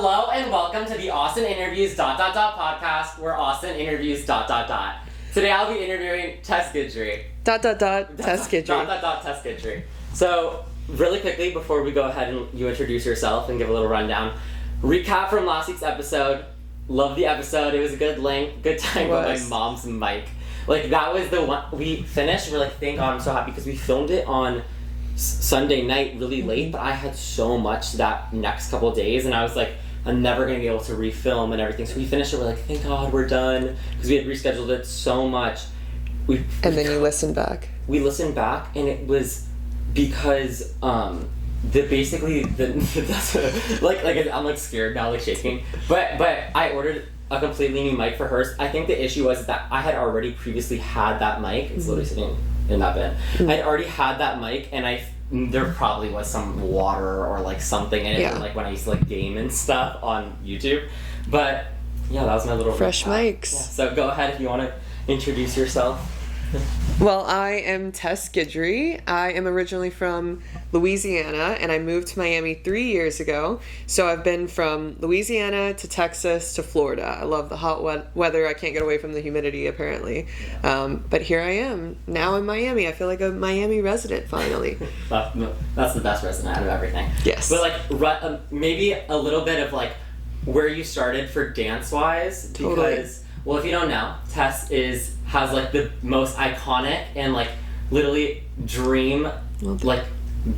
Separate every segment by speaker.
Speaker 1: Hello and welcome to the Austin Interviews ... podcast, where Austin interviews ... Today I'll be interviewing Tess Guidry. ...
Speaker 2: Tess Guidry. ...
Speaker 1: Tess Guidry. So, really quickly, before we go ahead and you introduce yourself and give a little rundown, recap from last week's episode. Love the episode. It was a good time with my mom's mic. Like, that was the one we finished. We're like, thank God, I'm so happy because we filmed it on Sunday night really late, but I had so much that next couple of days, and I was like, I'm never going to be able to refilm and everything. So we finished it. We're like, thank God we're done, because we had rescheduled it so much.
Speaker 2: And then you listened back. We
Speaker 1: listened back, and it was because I'm like scared now, like shaking. But I ordered a completely new mic for hers. I think the issue was that I had already previously had that mic. It's literally sitting in that bin. I'd already had that mic, and there probably was some water or like something in it, like when I used to like game and stuff on YouTube. But yeah, that was my little
Speaker 2: fresh mics.
Speaker 1: Yeah. So go ahead if you want to introduce yourself.
Speaker 2: Well, I am Tess Guidry. I am originally from Louisiana, and I moved to Miami 3 years ago. So I've been from Louisiana to Texas to Florida. I love the hot weather. I can't get away from the humidity, apparently. But here I am, now in Miami. I feel like a Miami resident, finally.
Speaker 1: That's the best resident out of everything.
Speaker 2: Yes.
Speaker 1: But like maybe a little bit of like where you started for dance-wise. Because,
Speaker 2: totally.
Speaker 1: Well, if you don't know, Tess has like the most iconic and like literally dream like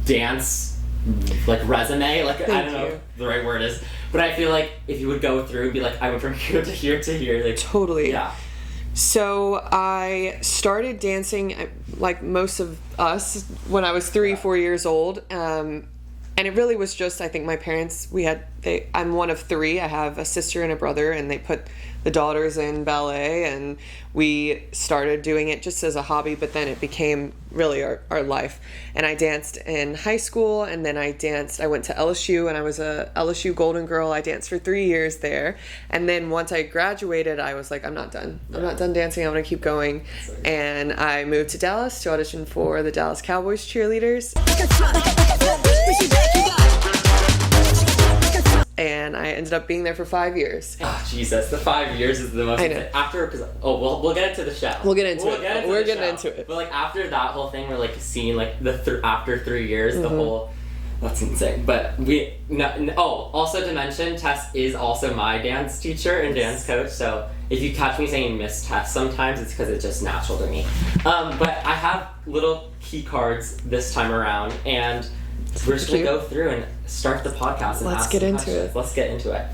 Speaker 1: dance like resume. Like, I don't know if the right word is, but I feel like if you would go through and be like, I went from here to here to here, like
Speaker 2: totally.
Speaker 1: Yeah.
Speaker 2: So I started dancing like most of us when I was 4 years old. And it really was just, I think my parents, I'm one of three. I have a sister and a brother, and they put the daughters in ballet, and we started doing it just as a hobby, but then it became really our life. And I danced in high school, and then I went to LSU, and I was a LSU Golden Girl. I danced for 3 years there. And then once I graduated, I was like, I'm not done. I'm not done dancing. I'm going to keep going. And I moved to Dallas to audition for the Dallas Cowboys Cheerleaders. And I ended up being there for 5 years.
Speaker 1: Oh, Jesus. The 5 years is the most...
Speaker 2: I know.
Speaker 1: We'll get into the show.
Speaker 2: We'll get into it. We're getting into it.
Speaker 1: But like after that whole thing, we're like seeing like after 3 years, the whole... That's insane. But also to mention, Tess is also my dance teacher and dance coach. So if you catch me saying Miss Tess sometimes, it's because it's just natural to me. But I have little key cards this time around, and we're just going to go through and start the podcast and
Speaker 2: Let's
Speaker 1: ask
Speaker 2: get
Speaker 1: some
Speaker 2: into
Speaker 1: questions.
Speaker 2: it.
Speaker 1: Let's get into it.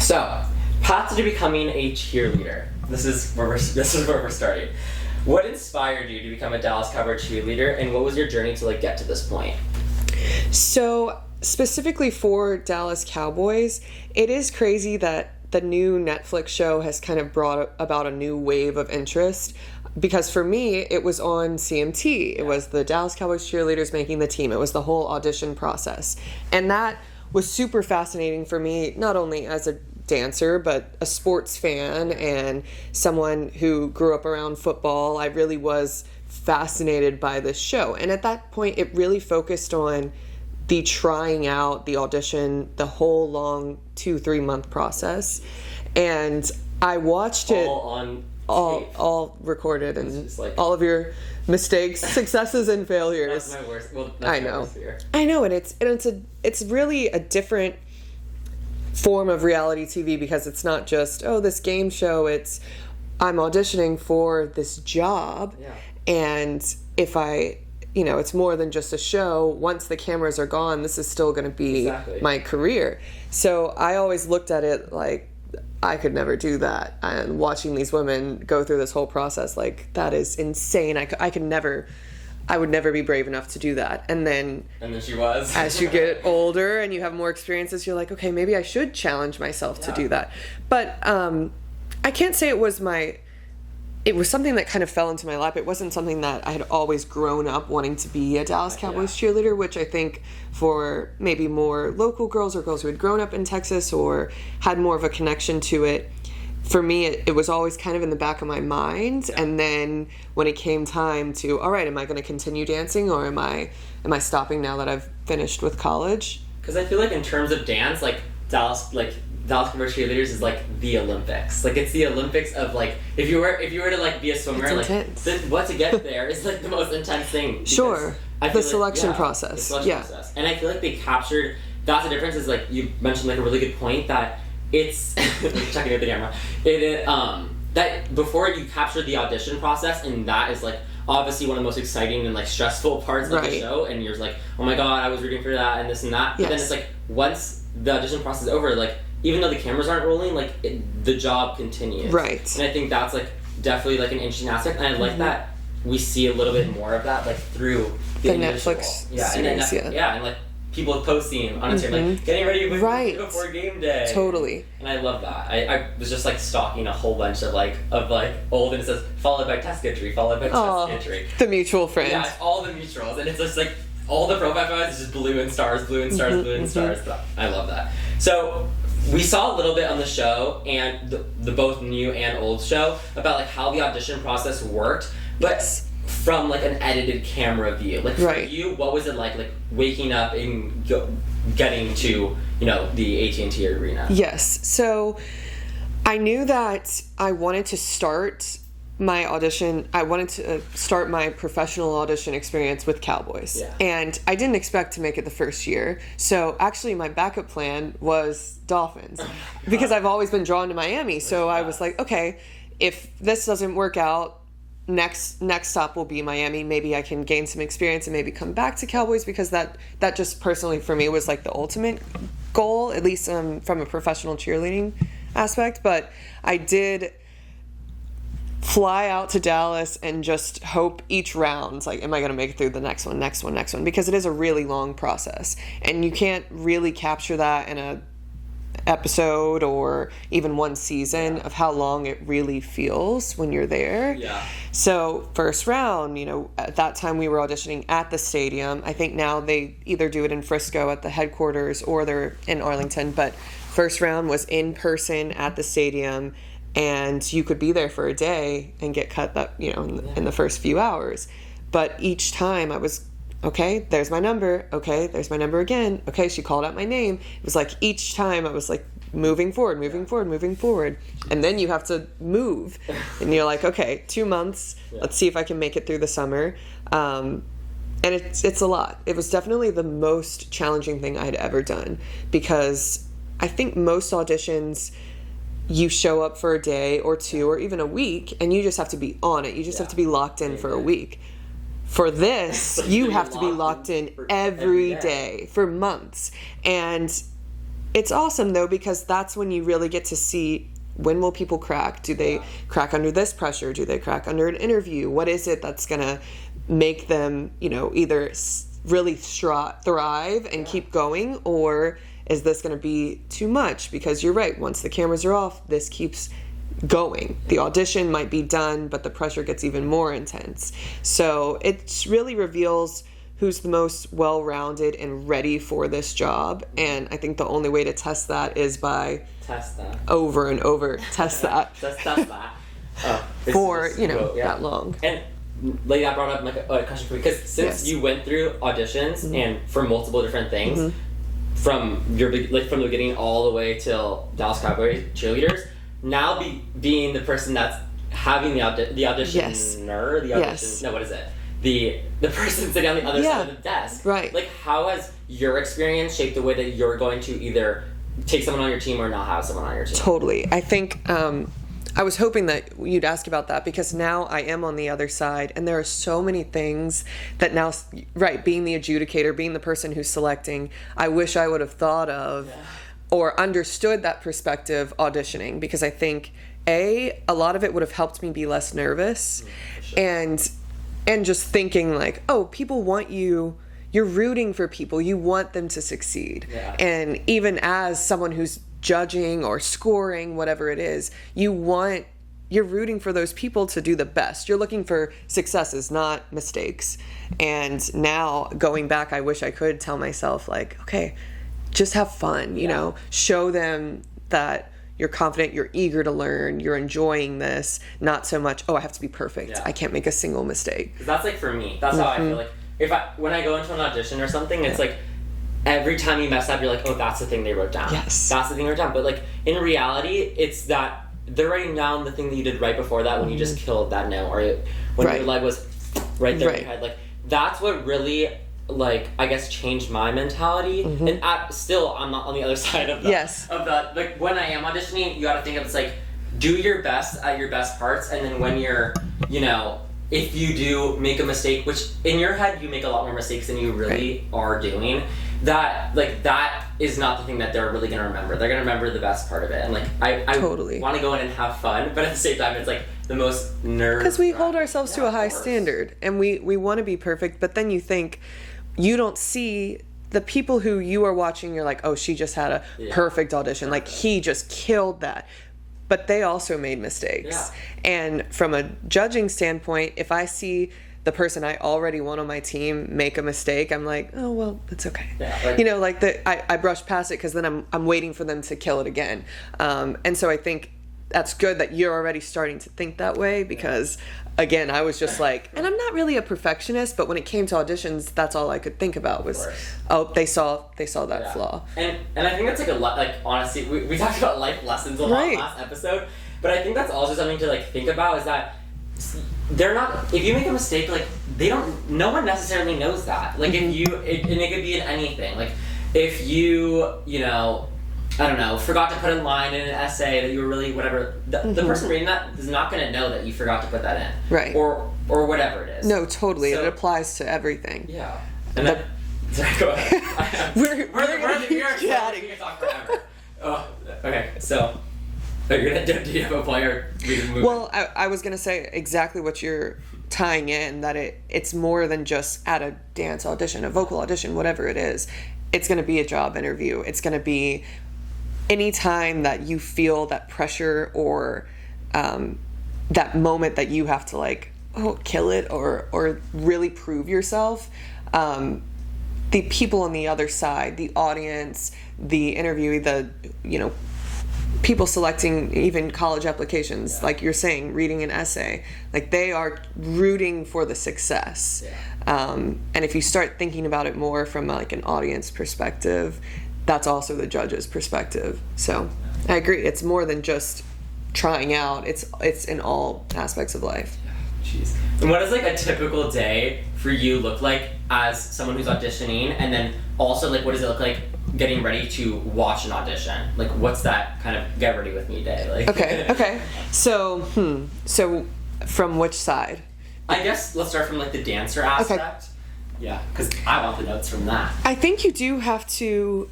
Speaker 1: So, path to becoming a cheerleader. This is where we're starting. What inspired you to become a Dallas Cowboys cheerleader, and what was your journey to like get to this point?
Speaker 2: So, specifically for Dallas Cowboys, it is crazy that the new Netflix show has kind of brought about a new wave of interest. Because for me, it was on CMT. It was the Dallas Cowboys cheerleaders making the team. It was the whole audition process. And that was super fascinating for me, not only as a dancer, but a sports fan and someone who grew up around football. I really was fascinated by this show. And at that point, it really focused on the trying out, the audition, the whole long 2-3 month process. And I watched it all recorded, and like, all of your mistakes, successes, and failures.
Speaker 1: That's my worst. Well, that's
Speaker 2: I
Speaker 1: my
Speaker 2: know.
Speaker 1: Worst fear.
Speaker 2: I know, and it's really a different form of reality TV, because it's not just this game show. It's I'm auditioning for this job, and if it's more than just a show. Once the cameras are gone, this is still going to be my career. So I always looked at it like, I could never do that. And watching these women go through this whole process, like, that is insane. I would never be brave enough to do that. And then
Speaker 1: she was.
Speaker 2: As you get older and you have more experiences, you're like, okay, maybe I should challenge myself to do that. But I can't say it was something that kind of fell into my lap. It wasn't something that I had always grown up wanting to be a Dallas Cowboys cheerleader, which I think for maybe more local girls or girls who had grown up in Texas or had more of a connection to it, for me, it was always kind of in the back of my mind. Yeah. And then when it came time to, all right, am I going to continue dancing, or am I stopping now that I've finished with college?
Speaker 1: Because I feel like in terms of dance, like Dallas Cowboys Cheerleaders is like the Olympics. Like it's the Olympics of like if you were to like be a swimmer, like what to get there is like the most intense thing.
Speaker 2: Sure. The selection process.
Speaker 1: And I feel like they captured. That's the difference. Is like you mentioned like a really good point that it's checking out the camera. That before you capture the audition process, and that is like obviously one of the most exciting and like stressful parts of the show, and you're like, oh my god, I was rooting for that and this and that. But then it's like once the audition process is over, like even though the cameras aren't rolling, like the job continues. Right. And I think that's like definitely like an interesting aspect, and I like that we see a little bit more of that like through the
Speaker 2: Netflix series,
Speaker 1: and like people posting on Instagram, like getting ready before game day.
Speaker 2: Totally.
Speaker 1: And I love that. I was just like stalking a whole bunch of old, and it says followed by Tess Guidry, followed by Tess Guidry.
Speaker 2: The mutual friend.
Speaker 1: Yeah, it's all the mutuals, and it's just like all the profile photos is just blue and stars, blue and stars, blue and stars. I love that. So we saw a little bit on the show and the both new and old show about like how the audition process worked, but from like an edited camera view. Like for you, what was it like waking up and getting to the AT&T Arena?
Speaker 2: Yes, so I knew that I wanted to start my audition. I wanted to start my professional audition experience with Cowboys. Yeah. And I didn't expect to make it the first year. So actually my backup plan was Dolphins because I've always been drawn to Miami. So I was like, okay, if this doesn't work out, next stop will be Miami. Maybe I can gain some experience and maybe come back to Cowboys, because that just personally for me was like the ultimate goal, at least from a professional cheerleading aspect. But I did fly out to Dallas and just hope each round, like, am I going to make it through the next one, because it is a really long process, and you can't really capture that in a episode or even one season of how long it really feels when you're there. Yeah. So first round, at that time we were auditioning at the stadium. I think now they either do it in Frisco at the headquarters or they're in Arlington, but first round was in person at the stadium. And you could be there for a day and get cut in the first few hours. But each time I was, okay, there's my number. Okay, there's my number again. Okay, she called out my name. It was like each time I was like moving forward. And then you have to move. And you're like, okay, 2 months. Let's see if I can make it through the summer. And it's a lot. It was definitely the most challenging thing I had ever done, because I think most auditions, you show up for a day or two or even a week and you just have to be on it. You just have to be locked in for a week. For this, you have to be locked in every day for months. And it's awesome though, because that's when you really get to see, when will people crack? Do they crack under this pressure? Do they crack under an interview? What is it that's going to make them, either really thrive and keep going, or is this going to be too much? Because you're right, once the cameras are off, this keeps going. The audition might be done, but the pressure gets even more intense. So it really reveals who's the most well-rounded and ready for this job. And I think the only way to test that is by over and over test that.
Speaker 1: Test that.
Speaker 2: For, that long.
Speaker 1: And like that brought up like a question for me, because since you went through auditions and for multiple different things, from from the beginning all the way till Dallas Cowboys Cheerleaders, now being the person that's having the auditioner, what is it? The person sitting on the other side of the desk. Right. Like, how has your experience shaped the way that you're going to either take someone on your team or not have someone on your team?
Speaker 2: Totally. I think I was hoping that you'd ask about that, because now I am on the other side, and there are so many things that now, being the adjudicator, being the person who's selecting, I wish I would have thought of or understood that perspective auditioning, because I think a lot of it would have helped me be less nervous, and just thinking like, oh, people want you. You're rooting for people. You want them to succeed. Yeah. And even as someone who's judging or scoring, whatever it is, you're rooting for those people to do the best. You're looking for successes, not mistakes. And now going back, I wish I could tell myself like, okay, just have fun, show them that you're confident, you're eager to learn, you're enjoying this, not so much, I have to be perfect. Yeah. I can't make a single mistake.
Speaker 1: That's like for me, that's how I feel like when I go into an audition or something, it's like every time you mess up, you're like, oh, that's the thing they wrote down.
Speaker 2: Yes.
Speaker 1: That's the thing they wrote down. But, like, in reality, it's that they're writing down the thing that you did right before that when you just killed that note, or when your leg was right there in your head. Like, that's what really, like, I guess changed my mentality. And still, I'm not on the other side of that. Of that. Like, when I am auditioning, you gotta think of it's like, do your best at your best parts, and then when you're, you know, if you do make a mistake, which in your head you make a lot more mistakes than you really are doing, that is not the thing that they're really going to remember. They're going to remember the best part of it. And like I
Speaker 2: totally
Speaker 1: want to go in and have fun, but at the same time it's like the most nerve,
Speaker 2: because we hold ourselves to a high standard, and we want to be perfect, but then you think you don't see the people who you are watching. You're like, oh, she just had a perfect audition, like he just killed that. But they also made mistakes. And from a judging standpoint, if I see the person I already want on my team make a mistake, I'm like, oh, well, it's okay. You know, like I brush past it because then I'm waiting for them to kill it again. And so I think that's good that you're already starting to think that way, because again, I was just like, and I'm not really a perfectionist, but when it came to auditions, that's all I could think about was, oh, they saw that flaw. And
Speaker 1: I think that's like a lot, like, honestly, we talked about life lessons a lot last episode, but I think that's also something to like think about, is that they're not, if you make a mistake, like, no one necessarily knows that. Like, if you, and it could be in anything, like, if you know, I don't know, forgot to put a line in an essay that you were really whatever, the person reading that is not going to know that you forgot to put that in.
Speaker 2: Right.
Speaker 1: Or whatever it is.
Speaker 2: No, totally. So, it applies to everything.
Speaker 1: Yeah. And then, sorry, go ahead.
Speaker 2: we're chatting.
Speaker 1: We can talk forever. Oh, okay, so, do you have a point, or we can move?
Speaker 2: Well, I was going to say exactly what you're tying in, that it's more than just at a dance audition, a vocal audition, whatever it is. It's going to be a job interview. It's going to be anytime that you feel that pressure or that moment that you have to like, kill it or really prove yourself, the people on the other side, the audience, the interviewee, the, you know, people selecting even college applications, like you're saying, reading an essay, like they are rooting for the success. And if you start thinking about it more from like an audience perspective, that's also the judge's perspective. So I agree. It's more than just trying out. It's in all aspects of life.
Speaker 1: Jeez. And what does like a typical day for you look like as someone who's auditioning? And then also, like, what does it look like getting ready to watch an audition? Like, what's that kind of get ready with me day? Like,
Speaker 2: okay. So from which side?
Speaker 1: I guess let's start from like the dancer aspect.
Speaker 2: Okay.
Speaker 1: Yeah, because I want the notes from that.
Speaker 2: I think you do have to.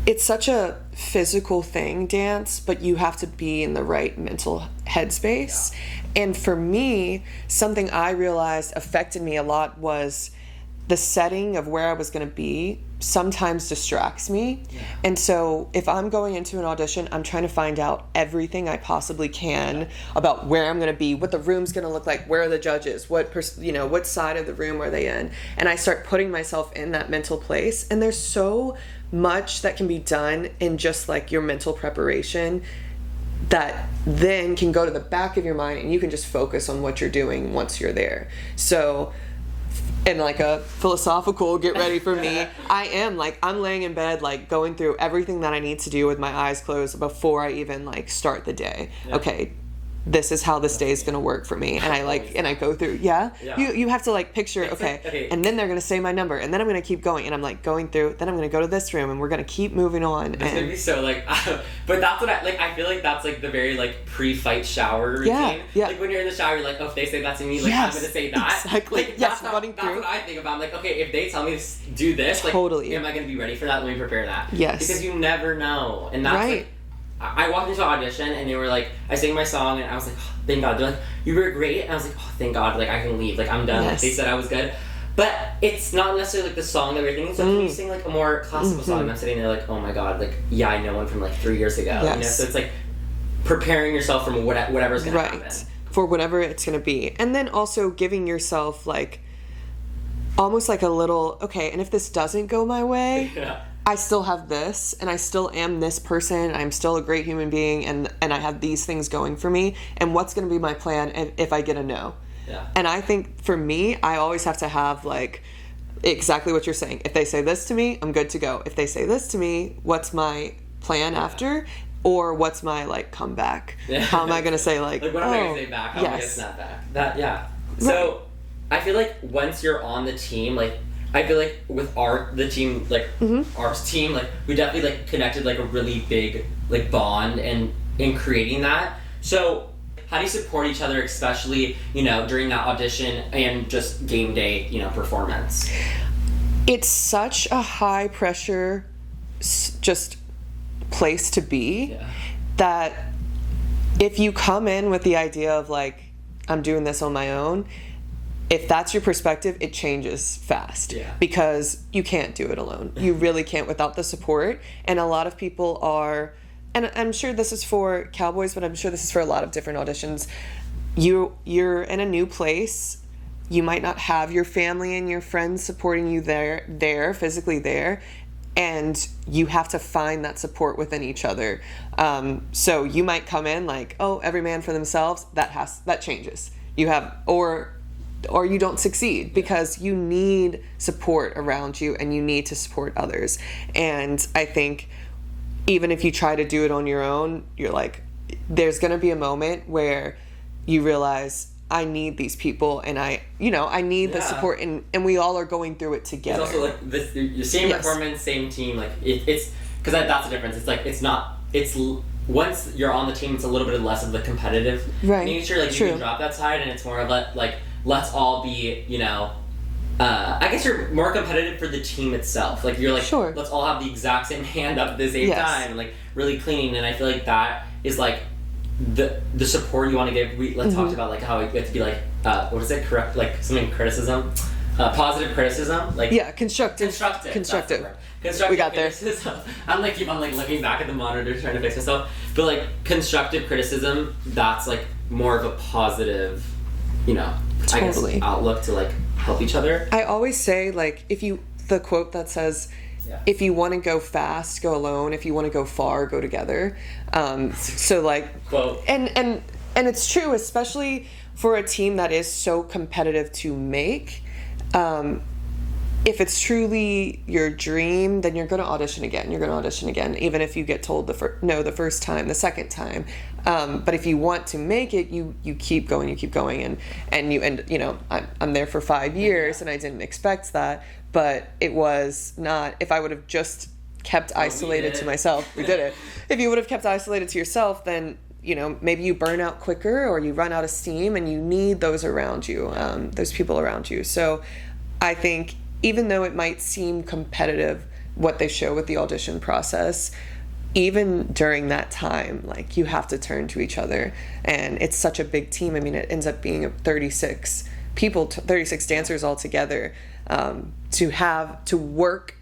Speaker 2: It's such a physical thing, dance, but you have to be in the right mental headspace. And for me, something I realized affected me a lot was the setting of where I was going to be sometimes distracts me. And so if I'm going into an audition, I'm trying to find out everything I possibly can about where I'm going to be, what the room's going to look like, where are the judges, what side of the room are they in? And I start putting myself in that mental place. And there's so much that can be done in just like your mental preparation that then can go to the back of your mind, and you can just focus on what you're doing once you're there. So in like a philosophical get ready for me, I'm laying in bed like going through everything that I need to do with my eyes closed before I even like start the day. Okay, this is how this day is going to work for me. And I go through, you have to like picture, okay, and then they're going to say my number, and then I'm going to keep going, and I'm like going through, then I'm going to go to this room, and we're going to keep moving on.
Speaker 1: It's going to be so like, but that's what I feel like that's like the very like pre-fight shower routine.
Speaker 2: Yeah.
Speaker 1: Like when you're in the shower, you're like, oh, if they say that to me, like I'm going to say that.
Speaker 2: Exactly.
Speaker 1: Like, that's what I think about. I'm like, okay, if they tell me to do this, like,
Speaker 2: totally.
Speaker 1: Am I going to be ready for that? Let me prepare that.
Speaker 2: Yes.
Speaker 1: Because you never know. And that's
Speaker 2: right.
Speaker 1: Like, I walked into an audition, and they were like, I sang my song, and I was like, oh, thank God. They're like, you were great. And I was like, oh, thank God. Like, I can leave. Like, I'm done.
Speaker 2: Yes.
Speaker 1: Like, they said I was good. But it's not necessarily like the song that we're thinking. So when you sing like a more classical song, and I'm sitting there like, oh my God, like, yeah, I know one from like 3 years ago.
Speaker 2: Yes.
Speaker 1: You know? So it's like preparing yourself from whatever's going to happen.
Speaker 2: For whatever it's going to be. And then also giving yourself like almost like a little, okay, and if this doesn't go my way, I still have this, and I still am this person. I'm still a great human being, and I have these things going for me. And what's going to be my plan if I get a no?
Speaker 1: Yeah.
Speaker 2: And I think for me, I always have to have like exactly what you're saying. If they say this to me, I'm good to go. If they say this to me, what's my plan after? Or what's my, like, comeback? How am I going to say, like,
Speaker 1: what am I going to say back? How am I going to snap back? So, I feel like once you're on the team, like, I feel like with our team, like, our team, like, we definitely, like, connected, like, a really big, like, bond and in creating that. So, how do you support each other, especially, you know, during that audition and just game day, you know, performance?
Speaker 2: It's such a high pressure, just place to be that if you come in with the idea of, like, I'm doing this on my own, if that's your perspective, it changes fast because you can't do it alone. You really can't without the support. And a lot of people are, and I'm sure this is for Cowboys, but I'm sure this is for a lot of different auditions. You're in a new place. You might not have your family and your friends supporting you there, physically there. And you have to find that support within each other. So you might come in like, oh, every man for themselves. That changes. You have, or you don't succeed because you need support around you and you need to support others. And I think even if you try to do it on your own, you're like, there's going to be a moment where you realize, I need these people and I need the support and we all are going through it together.
Speaker 1: It's also like this, your same performance, same team, like it's because that's the difference. It's like, it's once you're on the team, it's a little bit less of the competitive nature. Like you can drop that side and it's more of a, like, let's all be, you know, I guess you're more competitive for the team itself. Like you're like, let's all have the exact same hand up at the same time and like really clean. And I feel like that is like the support you want to give. We talked about like how it have to be like what is it, correct, like something criticism, positive criticism, like constructive
Speaker 2: we got
Speaker 1: criticism. I'm like keep on like looking back at the monitor trying to fix myself, but like constructive criticism, that's like more of a positive, you know, I guess outlook to like help each other.
Speaker 2: I always say, like, the quote that says, if you want to go fast, go alone. If you want to go far, go together. So like,
Speaker 1: quote.
Speaker 2: And it's true, especially for a team that is so competitive to make. If it's truly your dream, then you're going to audition again. Even if you get told no the first time, the second time. But if you want to make it, you keep going, and you know, I'm there for 5 years, and I didn't expect that. But it was not. If I would have just kept isolated to myself, we did it. If you would have kept isolated to yourself, then, you know, maybe you burn out quicker or you run out of steam, and you need those around you, those people around you. So I think even though it might seem competitive, what they show with the audition process, even during that time, like, you have to turn to each other. And it's such a big team. I mean, it ends up being 36 people, 36 dancers all together. To work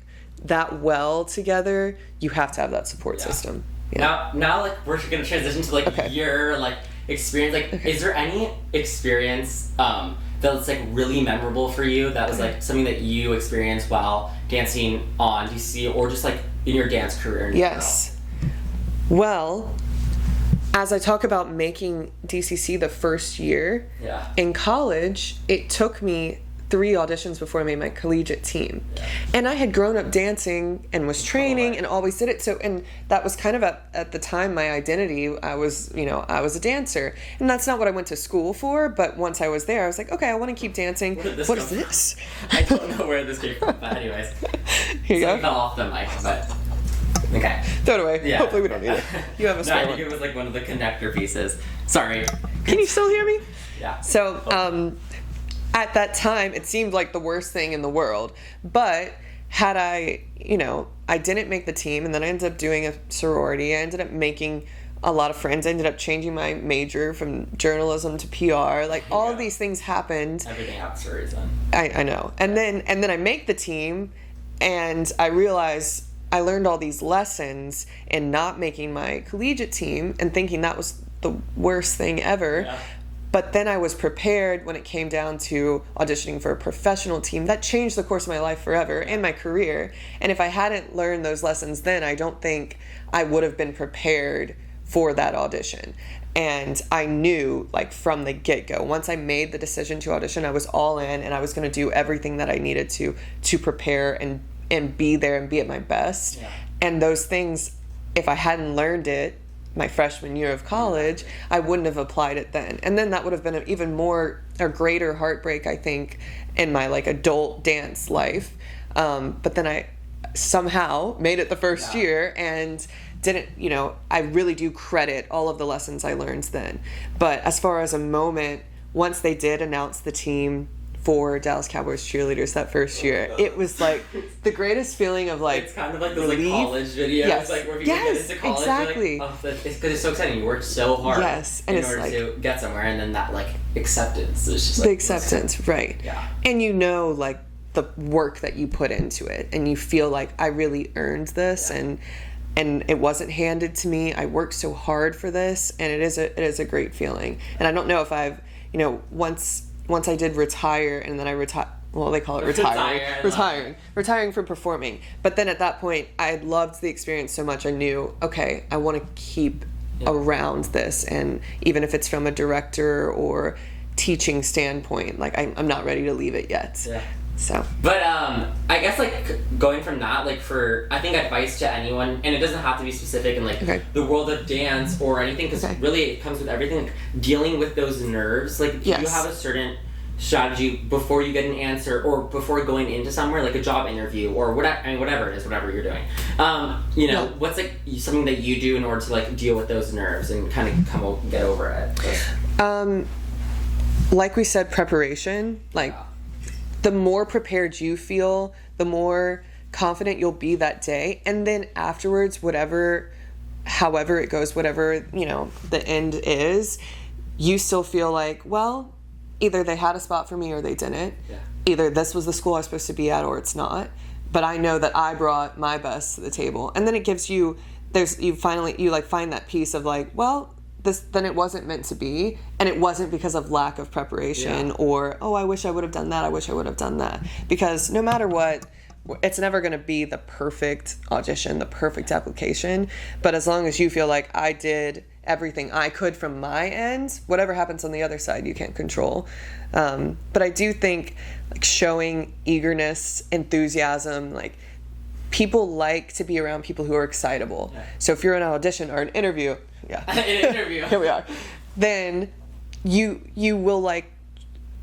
Speaker 2: that well together, you have to have that support system.
Speaker 1: Now like we're gonna transition to like your like experience. Like, is there any experience that's like really memorable for you that was like something that you experienced while dancing on DCC or just like in your dance career in general?
Speaker 2: Well, as I talk about making DCC the first year in college, it took me 3 auditions before I made my collegiate team. And I had grown up dancing and was training and always did it. So, and that was kind of at the time my identity. I was a dancer. And that's not what I went to school for, but once I was there, I was like, okay, I want to keep dancing. What is this?
Speaker 1: I don't know where this came from, but anyways.
Speaker 2: Here you go.
Speaker 1: Fell off the mic, but okay.
Speaker 2: Throw it away. Yeah. Hopefully we don't need it. You have a spare
Speaker 1: I think it was like one of the connector pieces. Sorry.
Speaker 2: Can you still hear me?
Speaker 1: Yeah.
Speaker 2: So, at that time, it seemed like the worst thing in the world. But had I didn't make the team, and then I ended up doing a sorority. I ended up making a lot of friends. I ended up changing my major from journalism to PR. Like, all of these things happened.
Speaker 1: Everything happens for a reason.
Speaker 2: I know. And then I make the team, and I realize I learned all these lessons in not making my collegiate team and thinking that was the worst thing ever.
Speaker 1: Yeah.
Speaker 2: But then I was prepared when it came down to auditioning for a professional team. That changed the course of my life forever and my career. And if I hadn't learned those lessons then, I don't think I would have been prepared for that audition. And I knew, like, from the get-go, once I made the decision to audition, I was all in, and I was going to do everything that I needed to prepare and be there and be at my best. Yeah. And those things, if I hadn't learned it my freshman year of college, I wouldn't have applied it then. And then that would have been an even more or greater heartbreak, I think, in my, like, adult dance life. But then I somehow made it the first year and didn't, I really do credit all of the lessons I learned then. But as far as a moment, once they did announce the team for Dallas Cowboys Cheerleaders that first year, it was like the greatest feeling of, like,
Speaker 1: it's kind of like those like college videos, like where people get into college,
Speaker 2: exactly.
Speaker 1: Like, it's because it's so exciting. You worked so hard
Speaker 2: and
Speaker 1: in order to get somewhere, and then that, like, acceptance is just like
Speaker 2: the acceptance, right?
Speaker 1: Yeah,
Speaker 2: and like the work that you put into it, and you feel like I really earned this, and it wasn't handed to me. I worked so hard for this, and it is a great feeling. And I don't know if I've, once I did retire, and then I they call it retiring from performing. But then at that point, I loved the experience so much. I knew, okay, I want to keep around this, and even if it's from a director or teaching standpoint, like, I'm not ready to leave it yet. Yeah. So.
Speaker 1: But I guess, like, going from that, like, I think advice to anyone, and it doesn't have to be specific in, like, the world of dance or anything, because really it comes with everything, like, dealing with those nerves. Like, you have a certain strategy before you get an answer or before going into somewhere, like a job interview or whatever it is, whatever you're doing. What's, like, something that you do in order to, like, deal with those nerves and kind of get over it?
Speaker 2: Like we said, preparation, like, the more prepared you feel, the more confident you'll be that day. And then afterwards, however it goes, whatever, the end is, you still feel like, well, either they had a spot for me or they didn't. Yeah. Either this was the school I was supposed to be at or it's not. But I know that I brought my best to the table. And then it gives you, you find that piece of, like, well, then it wasn't meant to be, and it wasn't because of lack of preparation or, oh, I wish I would have done that, I wish I would have done that. Because no matter what, it's never going to be the perfect audition, the perfect application, but as long as you feel like I did everything I could from my end, whatever happens on the other side, you can't control. But I do think, like, showing eagerness, enthusiasm, like, people like to be around people who are excitable. Yeah. So if you're in an audition or an interview, here we are, then you will, like,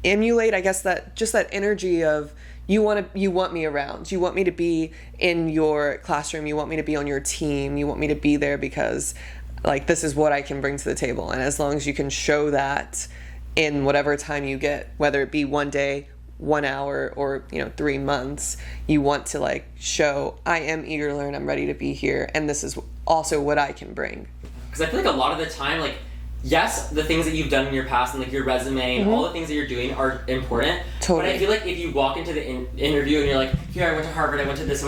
Speaker 2: emulate, I guess, that energy of you want me around. You want me to be in your classroom. You want me to be on your team. You want me to be there because, like, this is what I can bring to the table. And as long as you can show that in whatever time you get, whether it be one day, 1 hour, or 3 months, you want to, like, show I am eager to learn, I'm ready to be here, and this is also what I can bring.
Speaker 1: Because I feel like a lot of the time, like, yes, the things that you've done in your past and, like, your resume and all the things that you're doing are important. Totally. But I feel like if you walk into the interview and you're like, here, I went to Harvard, I went to this,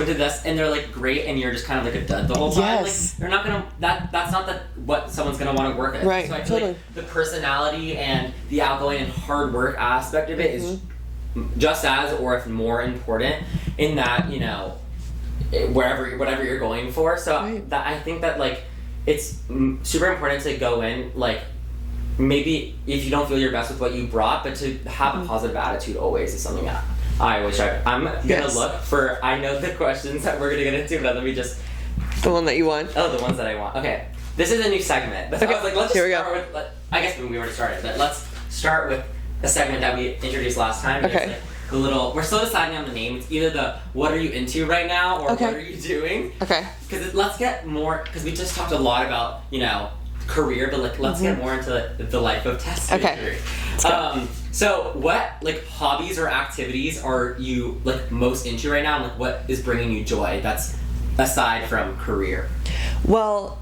Speaker 1: and they're, like, great, and you're just kind of, like, a dud the whole time. Yes. Like, they're not gonna, that's not what someone's gonna want to work at.
Speaker 2: Right.
Speaker 1: So I feel like the personality and the outgoing and hard work aspect of it is just as, or if more important in that, whatever you're going for. So that I think that, like, it's super important to go in, like, maybe if you don't feel your best with what you brought, but to have a positive attitude always is something that I wish I'm gonna look for. I know the questions that we're gonna get into, but let me just
Speaker 2: the one that you want.
Speaker 1: Oh, the ones that I want. Okay, this is a new segment. But I was like, let's just start with. I guess we already started, but let's start with a segment that we introduced last time.
Speaker 2: Okay.
Speaker 1: Like the little. We're still deciding on the name. It's either the "What are you into right now" or "What are you doing?" Okay. Because let's get more. Because we just talked a lot about career, but like let's get more into the life of Tess Guidry. Okay. So what, like, hobbies or activities are you, like, most into right now, and, like, what is bringing you joy that's aside from career?
Speaker 2: Well,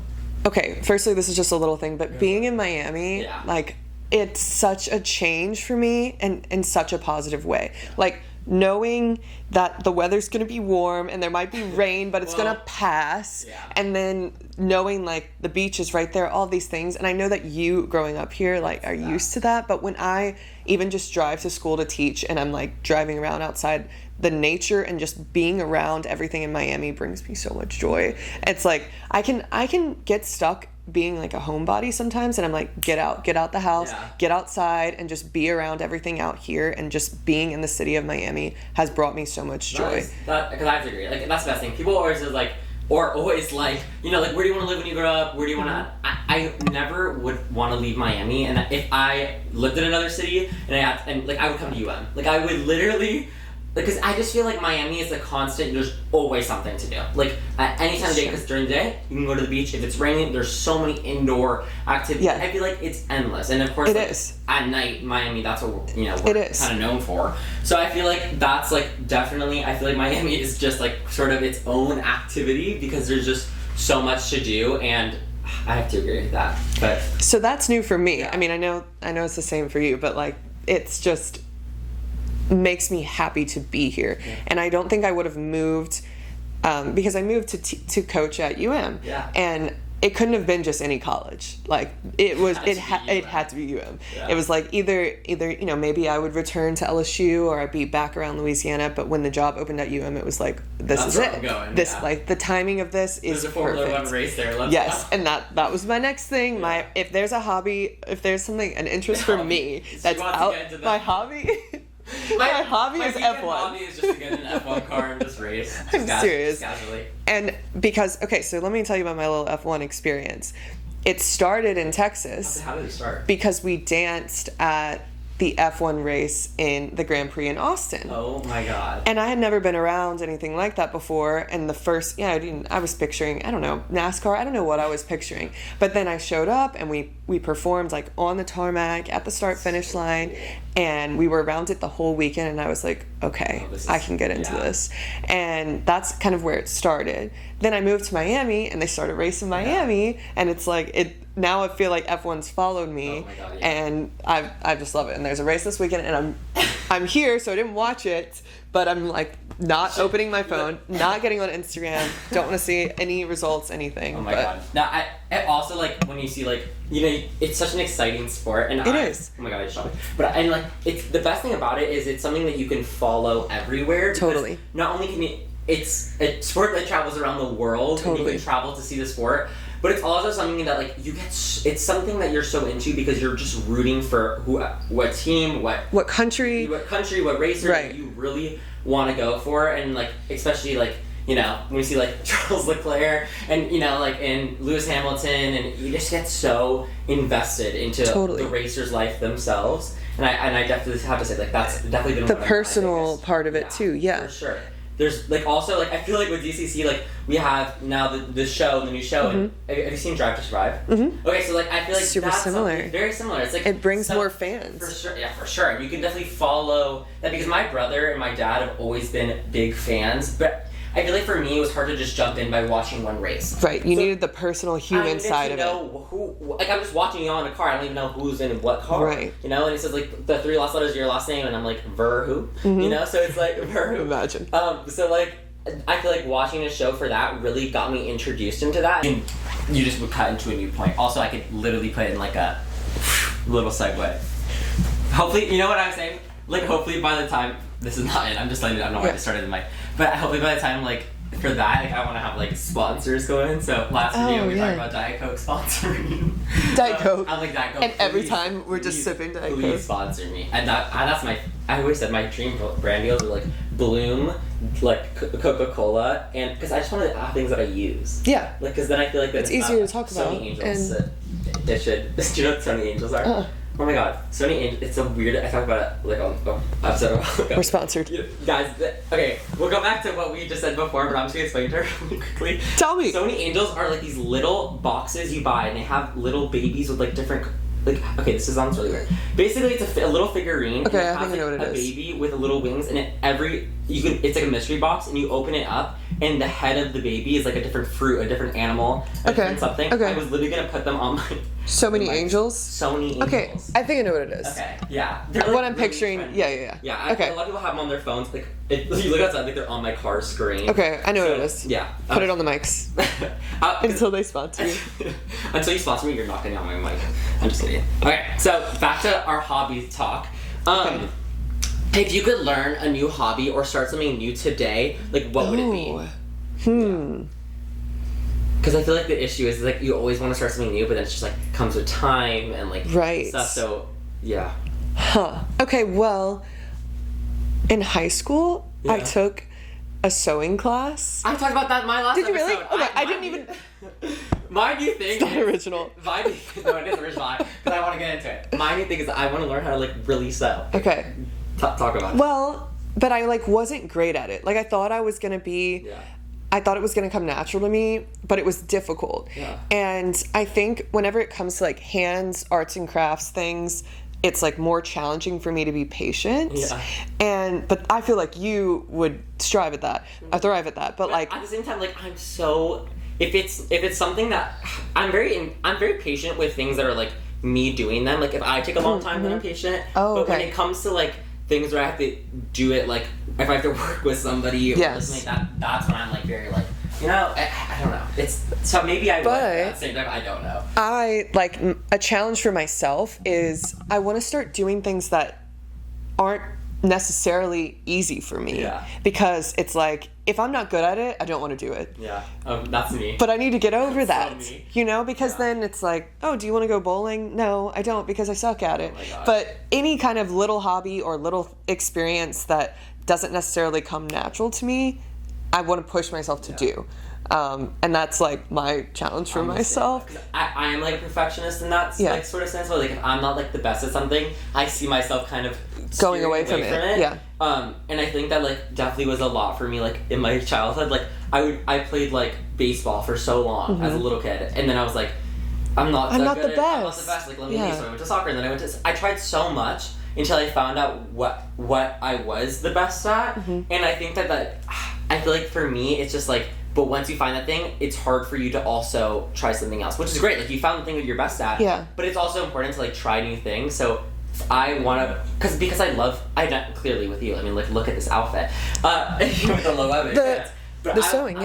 Speaker 2: okay, firstly, this is just a little thing, but being in Miami, like, it's such a change for me and in such a positive way. Like, knowing that the weather's going to be warm and there might be rain, but it's going to pass. Yeah. And then knowing, like, the beach is right there, all these things. And I know that you, growing up here, like, are used to that. But when I even just drive to school to teach and I'm, like, driving around outside, the nature and just being around everything in Miami brings me so much joy. It's like I can get stuck being like a homebody sometimes, and I'm like, get out the house, get outside, and just be around everything out here. And just being in the city of Miami has brought me so much joy.
Speaker 1: Because I have to agree. Like, that's the best thing. People always is like, or always like, you know, like, where do you want to live when you grow up? Where do you want to? I never would want to leave Miami, and if I lived in another city and I would come to UM. Like, I would literally. Because I just feel like Miami is a constant, there's always something to do. Like, at any time of day, because during the day, you can go to the beach. If it's raining, there's so many indoor activities.
Speaker 2: Yeah.
Speaker 1: I feel like it's endless. And of course, at night, Miami, that's what, you know, we're kind of known for. So I feel like that's, like, definitely, I feel like Miami is just, like, sort of its own activity because there's just so much to do, and I have to agree with that. But
Speaker 2: so that's new for me. I mean, I know it's the same for you, but, like, it's just makes me happy to be here. And I don't think I would have moved because I moved to coach at UM, and it couldn't have been just any college. Like, it had to be UM. It was like either you know, maybe I would return to LSU or I'd be back around Louisiana. But when the job opened at UM, it was like, this is it. Like, the timing of this is perfect. There's a Formula 1
Speaker 1: race there. Let's
Speaker 2: go. And that was my next thing. If there's a hobby, if there's something, an interest for me that's out, my hobby. My hobby is F1. My
Speaker 1: hobby is just to get in an F1 car and just race.
Speaker 2: I'm serious.
Speaker 1: Casually.
Speaker 2: And because, so let me tell you about my little F1 experience. It started in Texas.
Speaker 1: How did it start?
Speaker 2: Because we danced at the F1 race in the Grand Prix in Austin.
Speaker 1: Oh my God.
Speaker 2: And I had never been around anything like that before. And the first, I was picturing, I don't know, NASCAR. I don't know what I was picturing. But then I showed up and we performed like on the tarmac at the start-finish line. And we were around it the whole weekend. And I was like, okay, I can get into this. And that's kind of where it started. Then I moved to Miami and they started racing Miami. And it's like, now I feel like F1's followed me, and I just love it. And there's a race this weekend, and I'm here, so I didn't watch it, but I'm like not opening my phone, not getting on Instagram, don't want to see any results, anything.
Speaker 1: Oh my God. Now, I also, like, when you see, like, you know, it's such an exciting sport, and
Speaker 2: it is.
Speaker 1: Oh my God, I just shot it. But and like, it's the best thing about it is it's something that you can follow everywhere.
Speaker 2: Totally.
Speaker 1: Not only can you, it's a sport that travels around the world, and you can travel to see the sport. But it's also something that, like, it's something that you're so into because you're just rooting for what team, what country, what racer that you really want to go for. And, like, especially, like, you know, when you see, like, Charles Leclerc and, you know, like, and Lewis Hamilton, and you just get so invested into the racer's life themselves. And I definitely have to say, like, that's definitely been
Speaker 2: the personal part of it, too,
Speaker 1: For sure. There's, like, also, like, I feel like with DCC, like, we have now the new show, and have you seen Drive to Survive? Mm-hmm. Okay, so, like, I feel like that's similar. Very similar. It's like
Speaker 2: it brings more fans.
Speaker 1: For sure, for sure. And you can definitely follow that because my brother and my dad have always been big fans, but I feel like for me it was hard to just jump in by watching one race.
Speaker 2: Right, you needed the personal human side of
Speaker 1: it. Like, I'm just watching you on a car, I don't even know who's in what car.
Speaker 2: Right.
Speaker 1: You know, and it says, like, the 3 last letters of your last name, and I'm like, Ver who? Mm-hmm. You know, so it's like, Ver who?
Speaker 2: Imagine.
Speaker 1: So, like, I feel like watching a show for that really got me introduced into that. And you just would cut into a new point. Also, I could literally put it in, like, a little segue. Hopefully, you know what I'm saying? Like, hopefully by the time, this is not it, I'm just letting you know, I don't know why I just started the mic. But hopefully by the time, like, for that, like, I want to have, like, sponsors go in. So last video we talked about Diet Coke sponsoring.
Speaker 2: Diet Coke.
Speaker 1: I'm like, Diet Coke.
Speaker 2: And every time we're just sipping Diet Coke.
Speaker 1: Please sponsor me. And that's I always said my dream brand deals were, like, Bloom, like, Coca-Cola, and because I just want to have things that I use.
Speaker 2: Yeah.
Speaker 1: Like, because then I feel like
Speaker 2: it's easier to talk about.
Speaker 1: Sony Angels. Do you know what Sony Angels are? Oh my God, Sony Angels, it's a weird, I talked about it, like, on episode of
Speaker 2: We're sponsored.
Speaker 1: Guys, okay, we'll go back to what we just said before, but I'm just going to explain to her really quickly.
Speaker 2: Tell me.
Speaker 1: Sony Angels are, like, these little boxes you buy, and they have little babies with, like, different, like, okay, this sounds really weird. Basically, it's a little figurine.
Speaker 2: Okay,
Speaker 1: and
Speaker 2: I think I know what it is.
Speaker 1: A baby with little wings, and it's like a mystery box, and you open it up, and the head of the baby is like a different fruit, a different animal, different something.
Speaker 2: Okay.
Speaker 1: I was literally gonna put them on my.
Speaker 2: So many angels.
Speaker 1: Sony Angels.
Speaker 2: Okay, I think I know what it is.
Speaker 1: Okay, yeah.
Speaker 2: Like, what I'm picturing.
Speaker 1: trendy.
Speaker 2: Yeah.
Speaker 1: Okay. A lot of people have them on their phones. Like, you look outside, like they're on my car screen.
Speaker 2: Okay, I know what it is.
Speaker 1: Yeah.
Speaker 2: Put it on the mics. Until they sponsor me.
Speaker 1: Until you sponsor me, you're not getting on my mic. I'm just kidding. Okay, so back to our hobby talk. If you could learn a new hobby or start something new today, like, what would it be?
Speaker 2: Because
Speaker 1: because I feel like the issue is like you always want to start something new, but then it's just like comes with time and like stuff. So yeah.
Speaker 2: Okay, well, in high school, I took a sewing class.
Speaker 1: I talked about that in my last episode.
Speaker 2: Did you really? Okay, I didn't even...
Speaker 1: My new thing
Speaker 2: is... It's not original.
Speaker 1: No, it is original, because I want to get into it. My new thing is that I want to learn how to, like, really sew.
Speaker 2: Okay.
Speaker 1: Talk about it.
Speaker 2: Well, but I, like, wasn't great at it. Like, I thought I was going to be... Yeah. I thought it was going to come natural to me, but it was difficult.
Speaker 1: Yeah.
Speaker 2: And I think whenever it comes to, like, hands, arts and crafts things... it's like more challenging for me to be patient.
Speaker 1: Yeah.
Speaker 2: But I feel like you would thrive at that. But like
Speaker 1: at the same time, like I'm so if it's something that I'm very patient with things that are like me doing them. Like if I take a long time, then I'm patient.
Speaker 2: But
Speaker 1: when it comes to like things where I have to do it, like if I have to work with somebody or something like that, that's when I'm like very like, you know, I don't know. It's so maybe I would, but at the same time, I don't know.
Speaker 2: I like a challenge for myself is I want to start doing things that aren't necessarily easy for me.
Speaker 1: Yeah.
Speaker 2: Because it's like if I'm not good at it, I don't want to do it.
Speaker 1: Yeah. That's me.
Speaker 2: But I need to get over that.
Speaker 1: So me.
Speaker 2: You know, because then it's like, oh, do you want to go bowling? No, I don't because I suck at it.
Speaker 1: Oh my God.
Speaker 2: But any kind of little hobby or little experience that doesn't necessarily come natural to me, I want to push myself to do. And that's like my challenge for myself.
Speaker 1: I am like a perfectionist in that like sort of sense, where like if I'm not like the best at something, I see myself kind of
Speaker 2: going away from it. Yeah.
Speaker 1: And I think that like definitely was a lot for me like in my childhood. Like I played like baseball for so long as a little kid, and then I was like, I'm not the best. Like let me leave. So I went to soccer, and then I tried so much until I found out what I was the best at, and I think that I feel like for me it's just like. But once you find that thing, it's hard for you to also try something else, which is great. Like you found the thing that you're best at.
Speaker 2: Yeah.
Speaker 1: But it's also important to like try new things. So I want to, because I not clearly with you. I mean, like look at this outfit, with the low of it.
Speaker 2: The sewing,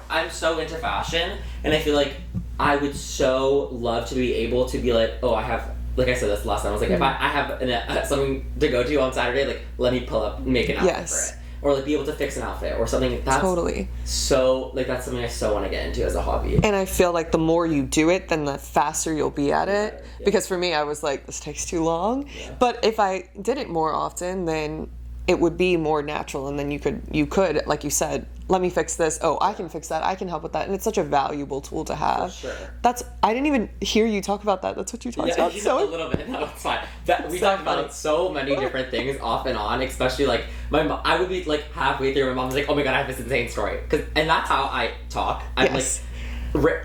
Speaker 1: I'm so into fashion, and I feel like I would so love to be able to be like, oh, I have. Like I said this last time, I was like, if I have something to go to on Saturday, like let me pull up, make an outfit for it. Or like be able to fix an outfit or something. That's so like that's something I so want to get into as a hobby.
Speaker 2: And I feel like the more you do it, then the faster you'll be at it. Yeah. Because for me, I was like, this takes too long. Yeah. But if I did it more often, then it would be more natural, and then you could, like you said, let me fix this. Oh, I can fix that. I can help with that, and it's such a valuable tool to have.
Speaker 1: For sure.
Speaker 2: I didn't even hear you talk about that. That's what you talked about.
Speaker 1: So a little bit. No, it's fine. We talked about so many different things off and on. Especially like my mom. I would be like halfway through, my mom's like, "Oh my God, I have this insane story." And that's how I talk. I'm like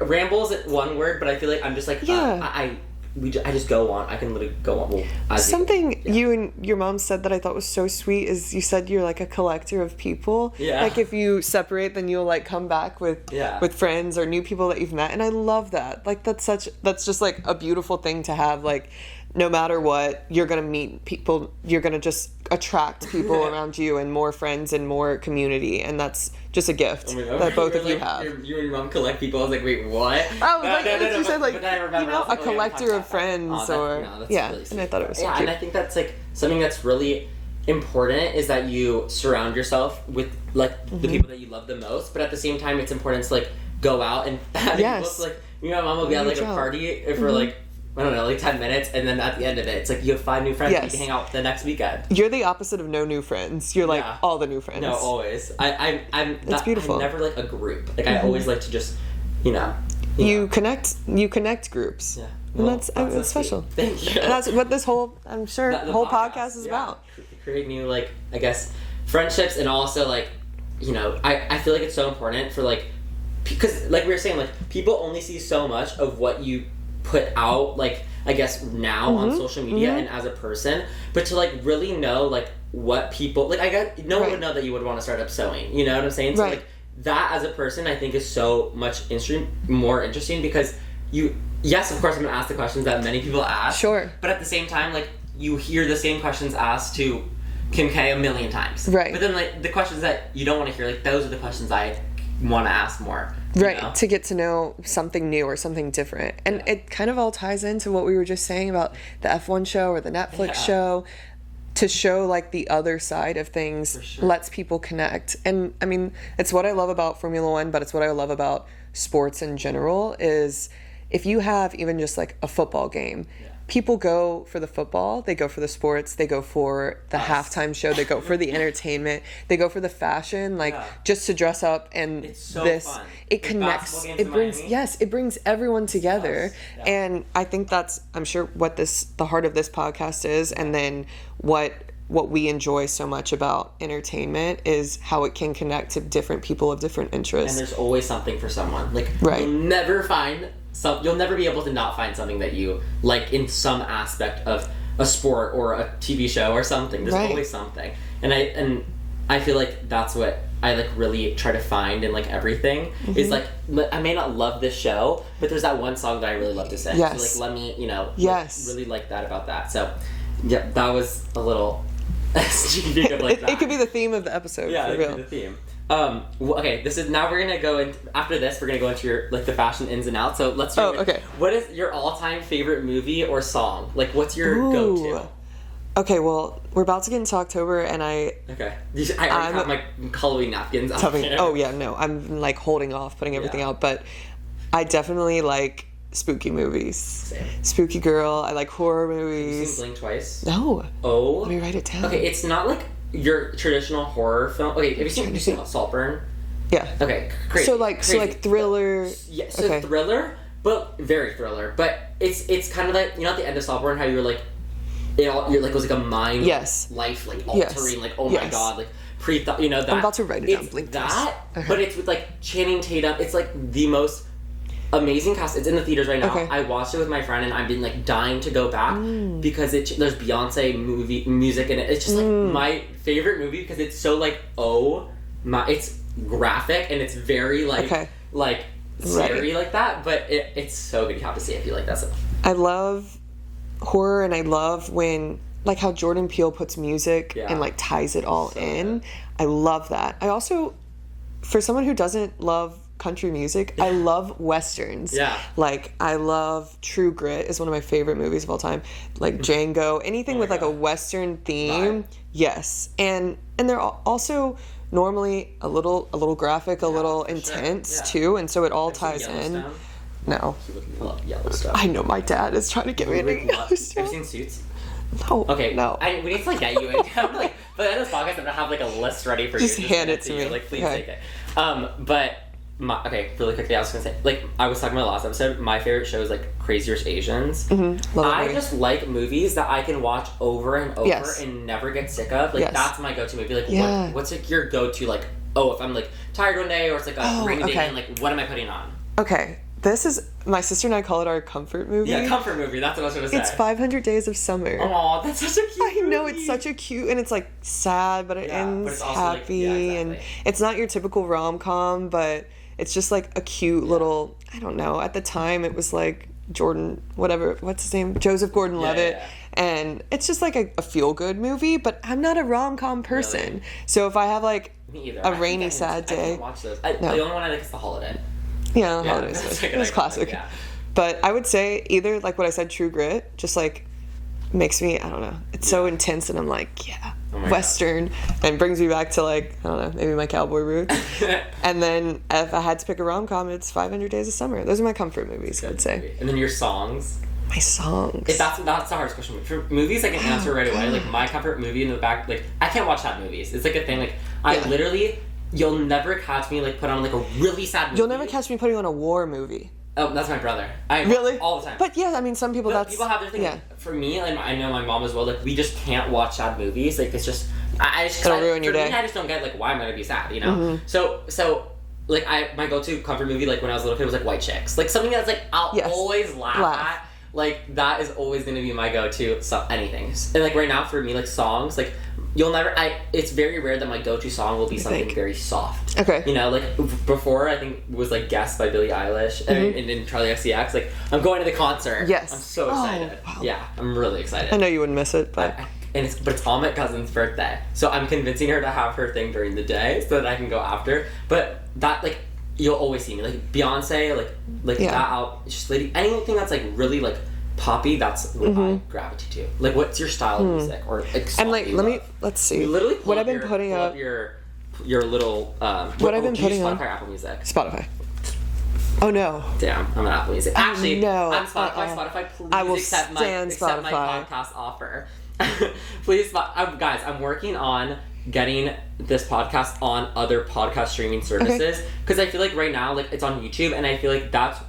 Speaker 1: rambles at one word, but I feel like I'm just like I just go on. I can literally go on. Well,
Speaker 2: something you and your mom said that I thought was so sweet is you said you're like a collector of people.
Speaker 1: Yeah.
Speaker 2: Like if you separate, then you'll like come back with friends or new people that you've met, and I love that. Like that's just like a beautiful thing to have. Like no matter what, you're gonna meet people. You're gonna just attract people around you and more friends and more community, and that's just a gift that both of you have.
Speaker 1: You and your mom collect people. I was like, wait, what?
Speaker 2: You said like a collector of friends really and I thought it was so cute.
Speaker 1: And I think that's like something that's really important is that you surround yourself with like the people that you love the most, but at the same time, it's important to like go out and have people. Like my mom will be at like a party for like. I don't know, like 10 minutes, and then at the end of it, it's like you have 5 new friends and you can hang out the next weekend.
Speaker 2: You're the opposite of no new friends. You're like all the new friends.
Speaker 1: No, always. It's
Speaker 2: beautiful.
Speaker 1: I'm never like a group. Like I always like to just,
Speaker 2: You connect groups.
Speaker 1: Yeah.
Speaker 2: Well, and that's special.
Speaker 1: Thank you.
Speaker 2: And that's what this whole, I'm sure, the whole podcast is about.
Speaker 1: Create new, like, I guess, friendships, and also, like, I feel like it's so important for, like, because, like we were saying, like, people only see so much of what you put out, like, I guess now on social media and as a person, but to like really know like what people like, I guess no one would know that you would want to start up sewing, you know what I'm saying? So like that as a person I think is so much more interesting because yes, of course I'm gonna ask the questions that many people ask, but at the same time like you hear the same questions asked to Kim K a million times, but then like the questions that you don't want to hear, like those are the questions I want to ask more.
Speaker 2: To get to know something new or something different. And it kind of all ties into what we were just saying about the F1 show or the Netflix show. to show like the other side of things lets people connect. And I mean, it's what I love about Formula One, but it's what I love about sports in general is if you have even just like a football game, people go for the football, they go for the sports, they go for the halftime show, they go for the entertainment, they go for the fashion, like just to dress up. And
Speaker 1: it's so fun.
Speaker 2: It connects, it brings, it brings everyone together. And I think that's, I'm sure what the heart of this podcast is. And then what we enjoy so much about entertainment is how it can connect to different people of different interests.
Speaker 1: And there's always something for someone. Like, you'll never be able to not find something that you like in some aspect of a sport or a TV show or something. There's always something. And I feel like that's what I like really try to find in like everything is like, I may not love this show, but there's that one song that I really love to sing. So like, let me, like, really like that about that. So yeah, that was a little speaking of like that.
Speaker 2: It could be the theme of the episode.
Speaker 1: Yeah, it could be the theme. Okay, we're gonna go in after this. We're gonna go into your like the fashion ins and outs. So let's. What is your all-time favorite movie or song? Like, what's your go-to?
Speaker 2: Okay, well, we're about to get into October, and I
Speaker 1: already have my Halloween napkins out there.
Speaker 2: Oh yeah, no, I'm like holding off putting everything out, but I definitely like spooky movies.
Speaker 1: Same.
Speaker 2: Spooky girl. I like horror movies.
Speaker 1: Have you seen Blink Twice?
Speaker 2: No.
Speaker 1: Oh.
Speaker 2: Let me write it down.
Speaker 1: Okay, it's not like your traditional horror film. Okay, have you seen Saltburn?
Speaker 2: Yeah.
Speaker 1: Okay, crazy.
Speaker 2: So like thriller.
Speaker 1: Yeah, so thriller, but very thriller. But it's kind of like, you know, at the end of Saltburn, how you're like, you're like, it was like a mind life like altering, like, oh my god, like pre-thought, you know, that.
Speaker 2: I'm about to write it down. Blink
Speaker 1: that, but it's with like Channing Tatum. It's like the most amazing cast. It's in the theaters right now. I watched it with my friend, and I've been like dying to go back because there's Beyonce music in it. It's just like my favorite movie because it's so like it's graphic and it's very like scary like that. But it's so good. You have to see it if you like that stuff.
Speaker 2: I love horror, and I love when like how Jordan Peele puts music and like ties it all in. I love that. I also, for someone who doesn't love country music, I love westerns. Like I love True Grit is one of my favorite movies of all time. Like Django, anything with like a western theme. Yes. And they're also normally a little graphic, a little intense too, and so it all ties in. No.
Speaker 1: He would love Yellowstone.
Speaker 2: I know my dad is trying to get me into Yellowstone.
Speaker 1: Have you seen Suits?
Speaker 2: No.
Speaker 1: Okay.
Speaker 2: No.
Speaker 1: We need to like get you in. I'm like, by the end of this podcast, I'm gonna have like a list ready for
Speaker 2: just
Speaker 1: you.
Speaker 2: Just hand it to me.
Speaker 1: Like, please take it. But really quickly, I was gonna say, like, I was talking about last episode, my favorite show is like Crazy Rich Asians. I just like movies that I can watch over and over and never get sick of. Like that's my go-to movie. Like what's like your go-to, like, if I'm like tired one day or it's like a rainy day, and like what am I putting on?
Speaker 2: Okay. This is, my sister and I call it our comfort movie.
Speaker 1: Yeah, comfort movie. That's what I was going to say.
Speaker 2: It's 500 Days of Summer.
Speaker 1: Aw, that's such a cute
Speaker 2: I know, it's such a cute, and it's like sad, but it ends happy. Like, and it's not your typical rom-com, but it's just like a cute little, I don't know, at the time it was like what's his name? Joseph Gordon-Levitt. And it's just like a feel-good movie, but I'm not a rom-com person. Really? So if I have like a rainy, sad day. I can't watch those. The
Speaker 1: only one I like is The Holiday.
Speaker 2: Yeah, Holidays. It's classic. Yeah. But I would say either, like what I said, True Grit, just like makes me, I don't know, it's so intense, and I'm like, Western, and brings me back to like, I don't know, maybe my cowboy roots. And then if I had to pick a rom-com, it's 500 Days of Summer. Those are my comfort movies, I'd say.
Speaker 1: And then your songs?
Speaker 2: My songs.
Speaker 1: That's the hardest question. For movies, I can answer right away. Like, my comfort movie in the back, like, I can't watch sad movies. It's like a thing, like, I literally... You'll never catch me like put on like a really sad movie.
Speaker 2: You'll never catch me putting on a war movie.
Speaker 1: Oh, that's my brother.
Speaker 2: Really?
Speaker 1: All the time.
Speaker 2: But yeah, I mean, some people
Speaker 1: people have their thing. Yeah. For me, like, I know my mom as well. Like, we just can't watch sad movies. Like, it's just
Speaker 2: it'll ruin your day.
Speaker 1: Me, I just don't get like why am I gonna be sad? You know. So like my go-to comfort movie like when I was a little kid was like White Chicks. Like something that's like I'll always laugh at. Like that is always gonna be my go-to. Anything. And like right now for me, like songs, like. You'll never. It's very rare that my go-to song will be something very soft. Okay. You know, like before, I think was like "Guess" by Billie Eilish and Charlie XCX. Like I'm going to the concert. Yes. I'm so excited. Wow. Yeah, I'm really excited.
Speaker 2: I know you wouldn't miss it, but
Speaker 1: it's on my cousin's birthday, so I'm convincing her to have her thing during the day so that I can go after. But that like you'll always see me like Beyonce, like that out. Just anything that's like really like poppy, that's what I gravitate to. Like, what's your style of music or like,
Speaker 2: And like, let's see.
Speaker 1: You literally
Speaker 2: what I've been putting up.
Speaker 1: Your little
Speaker 2: what I've been putting on
Speaker 1: Spotify or Apple Music.
Speaker 2: Spotify. Oh no.
Speaker 1: Damn, I'm on Apple Music. Actually,
Speaker 2: no.
Speaker 1: I'm Spotify. Spotify, please
Speaker 2: I will
Speaker 1: accept my podcast offer. Please, guys, I'm working on getting this podcast on other podcast streaming services because I feel like right now, like, it's on YouTube, and I feel like that's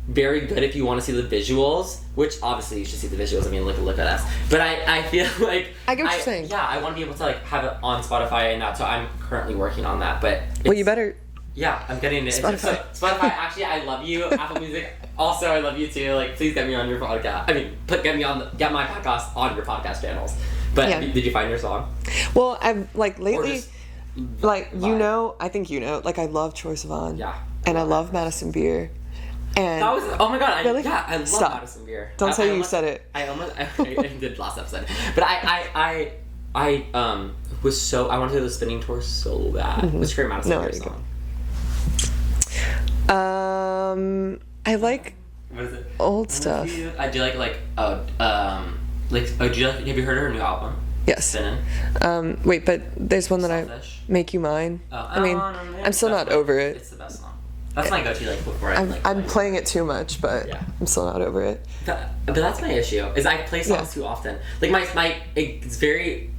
Speaker 1: very good if you want to see the visuals, which obviously you should see the visuals. I mean, look at us. But I feel like
Speaker 2: I get what you're saying.
Speaker 1: Yeah, I want to be able to like have it on Spotify and that. So I'm currently working on that. But
Speaker 2: well, you better.
Speaker 1: Yeah, I'm getting it.
Speaker 2: Spotify.
Speaker 1: So, Spotify. Actually, I love you. Apple Music. Also, I love you too. Like, please get me on your podcast. I mean, get my podcast on your podcast channels. But did you find your song?
Speaker 2: Well, I've like lately, like I think like I love Troye Sivan.
Speaker 1: Yeah.
Speaker 2: And I love Madison Beer. And
Speaker 1: that was, oh my god,
Speaker 2: really?
Speaker 1: I love
Speaker 2: Stop.
Speaker 1: Madison Beer.
Speaker 2: Don't say you said it.
Speaker 1: I did last episode. But I was so, I wanted to do the spinning tour so bad. Mm-hmm. What's your Madison Beer song?
Speaker 2: I like
Speaker 1: what is it?
Speaker 2: Old stuff.
Speaker 1: I do have you heard of her new album?
Speaker 2: Yes.
Speaker 1: Spinning.
Speaker 2: Wait, but there's one that
Speaker 1: Selfish.
Speaker 2: Make You Mine. I mean, I'm still not over it.
Speaker 1: It's the best song. That's my go-to, like, before
Speaker 2: I'm playing it too much, but I'm still not over it.
Speaker 1: But that's my issue, is I play songs too often. Like, it's very...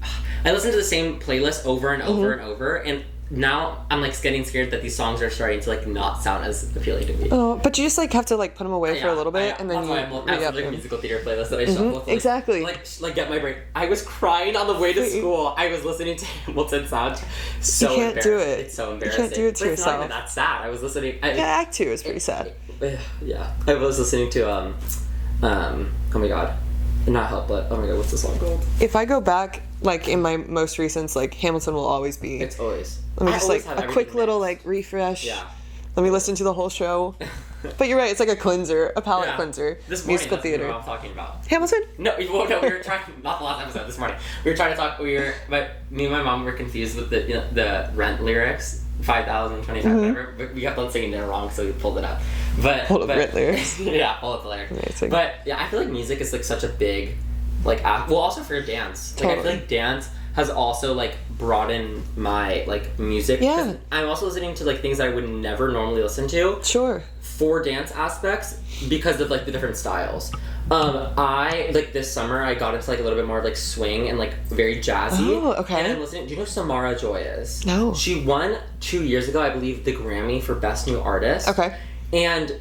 Speaker 1: I listen to the same playlist over and over and over, and now I'm, like, getting scared that these songs are starting to, like, not sound as appealing to me.
Speaker 2: Oh, but you just, like, have to, like, put them away for a little bit, and then
Speaker 1: I have, like, a musical theater playlist that I shuffle.
Speaker 2: Exactly.
Speaker 1: Like, get my brain. I was crying on the way to school. I was listening to Hamilton sound. So
Speaker 2: you can't do it.
Speaker 1: It's so embarrassing.
Speaker 2: You can't do it to yourself.
Speaker 1: It's not even that sad. I was listening.
Speaker 2: Act 2 is pretty sad.
Speaker 1: Yeah. I was listening to, oh my god. Not Help, but, oh my god, what's the song called?
Speaker 2: If I go back, like, in my most recent, like, Hamilton will always be.
Speaker 1: It's always.
Speaker 2: Let me just, like, a quick little, like, refresh.
Speaker 1: Yeah.
Speaker 2: Let me listen to the whole show. But you're right, it's like a cleanser, a palate cleanser.
Speaker 1: This morning,
Speaker 2: musical theater.
Speaker 1: What I'm talking about.
Speaker 2: Hamilton?
Speaker 1: No, we were trying, not the last episode, this morning. We were trying to talk, but me and my mom were confused with the Rent lyrics. 5,000, 25, whatever. But we kept on singing it wrong, so we pulled it up. Hold
Speaker 2: up Rent lyrics.
Speaker 1: Yeah, pull up the lyrics.
Speaker 2: Amazing.
Speaker 1: But yeah, I feel like music is like such a big, like, well, also for dance. Like, I feel like dance has also like broadened my like music.
Speaker 2: Yeah.
Speaker 1: I'm also listening to like things that I would never normally listen to.
Speaker 2: Sure.
Speaker 1: For dance aspects because of like the different styles. I like this summer I got into like a little bit more like swing and like very jazzy.
Speaker 2: Oh, okay.
Speaker 1: And I'm listening. Do you know who Samara Joy is?
Speaker 2: No.
Speaker 1: She won 2 years ago, I believe, the Grammy for Best New Artist.
Speaker 2: Okay.
Speaker 1: And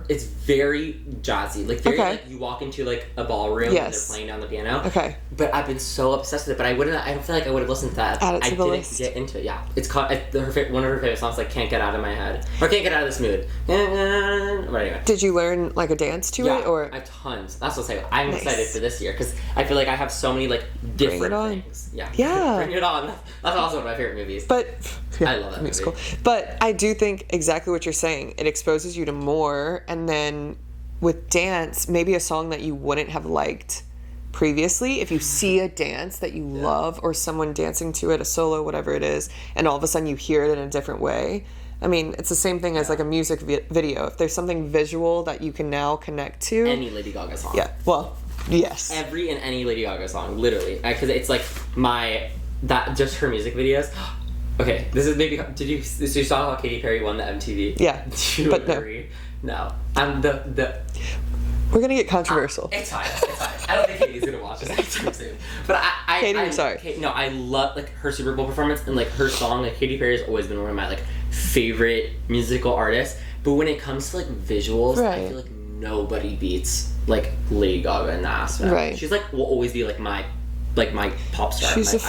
Speaker 1: it's very jazzy, like very like you walk into like a ballroom and they're playing down the piano. Okay. But I've been so obsessed with it. But I don't feel like I would have listened to that.
Speaker 2: Add it to the list.
Speaker 1: I didn't get into it. Yeah, it's called one of her favorite songs, like "Can't Get Out of My Head" or "Can't Get Out of This Mood." But anyway.
Speaker 2: Did you learn like a dance to it or?
Speaker 1: I have tons. That's what I'm saying. I'm excited for this year because I feel like I have so many like different things. Yeah. Bring It On. That's also one of my favorite movies.
Speaker 2: But
Speaker 1: I love that musical.
Speaker 2: But I do think exactly what you're saying. It exposes you to more, and then with dance, maybe a song that you wouldn't have liked previously, if you see a dance that you love or someone dancing to it, a solo, whatever it is, and all of a sudden you hear it in a different way. I mean, it's the same thing as like a music video. If there's something visual that you can now connect to.
Speaker 1: Any Lady Gaga song.
Speaker 2: Yeah, well, yes.
Speaker 1: Every and any Lady Gaga song, literally. Because it's like just her music videos. Okay, this is maybe, you saw how Katy Perry won the MTV?
Speaker 2: Yeah,
Speaker 1: Do you agree? No. I'm
Speaker 2: We're gonna get controversial.
Speaker 1: It's fine. I don't think Katie's gonna watch this anytime soon. But
Speaker 2: Katie, I'm sorry.
Speaker 1: I love like her Super Bowl performance and like her song. Like Katy Perry has always been one of my like favorite musical artists. But when it comes to like visuals, I feel like nobody beats like Lady Gaga in that aspect.
Speaker 2: Right.
Speaker 1: She's like will always be like my pop star.
Speaker 2: She's a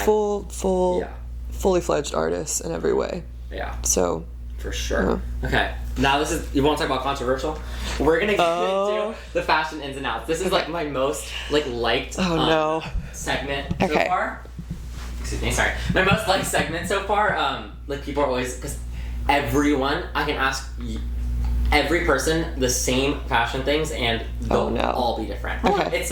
Speaker 2: fully fledged artist in every way. Yeah. So.
Speaker 1: For sure. Yeah. Okay. Now you want to talk about controversial? We're gonna get into the fashion ins and outs. This is like my most liked segment so far. Excuse me. Sorry. My most liked segment so far. Like people are always because everyone I can ask every person the same fashion things and they'll all be different.
Speaker 2: Okay.
Speaker 1: It's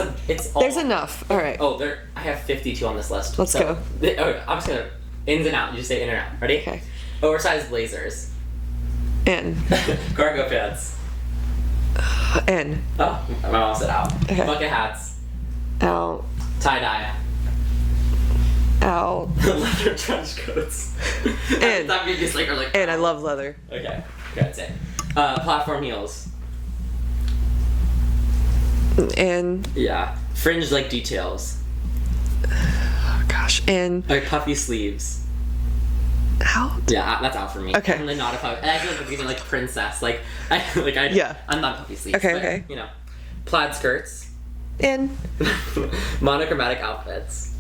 Speaker 1: all,
Speaker 2: there's enough. All right.
Speaker 1: Oh, I have 52 on this list.
Speaker 2: Let's go.
Speaker 1: I'm just gonna ins and out. You just say in and out. Ready?
Speaker 2: Okay.
Speaker 1: Oversized blazers.
Speaker 2: In.
Speaker 1: Cargo pants.
Speaker 2: N.
Speaker 1: Oh, my mom said out.
Speaker 2: Okay.
Speaker 1: Bucket hats.
Speaker 2: Out.
Speaker 1: Tie-dye.
Speaker 2: Out.
Speaker 1: Leather trench coats.
Speaker 2: And.
Speaker 1: That made me just like, or like.
Speaker 2: And I love leather.
Speaker 1: Okay. Good. Say. Platform heels.
Speaker 2: And.
Speaker 1: Yeah. Fringe like details.
Speaker 2: Oh gosh. And.
Speaker 1: Like puffy sleeves.
Speaker 2: Out.
Speaker 1: Yeah, that's out for me.
Speaker 2: Okay.
Speaker 1: I'm not a puffy. And I feel like I'm even like princess. Like
Speaker 2: Yeah.
Speaker 1: I'm not puffy sleeves.
Speaker 2: Okay.
Speaker 1: But,
Speaker 2: Okay.
Speaker 1: You know, plaid skirts.
Speaker 2: And.
Speaker 1: Monochromatic outfits.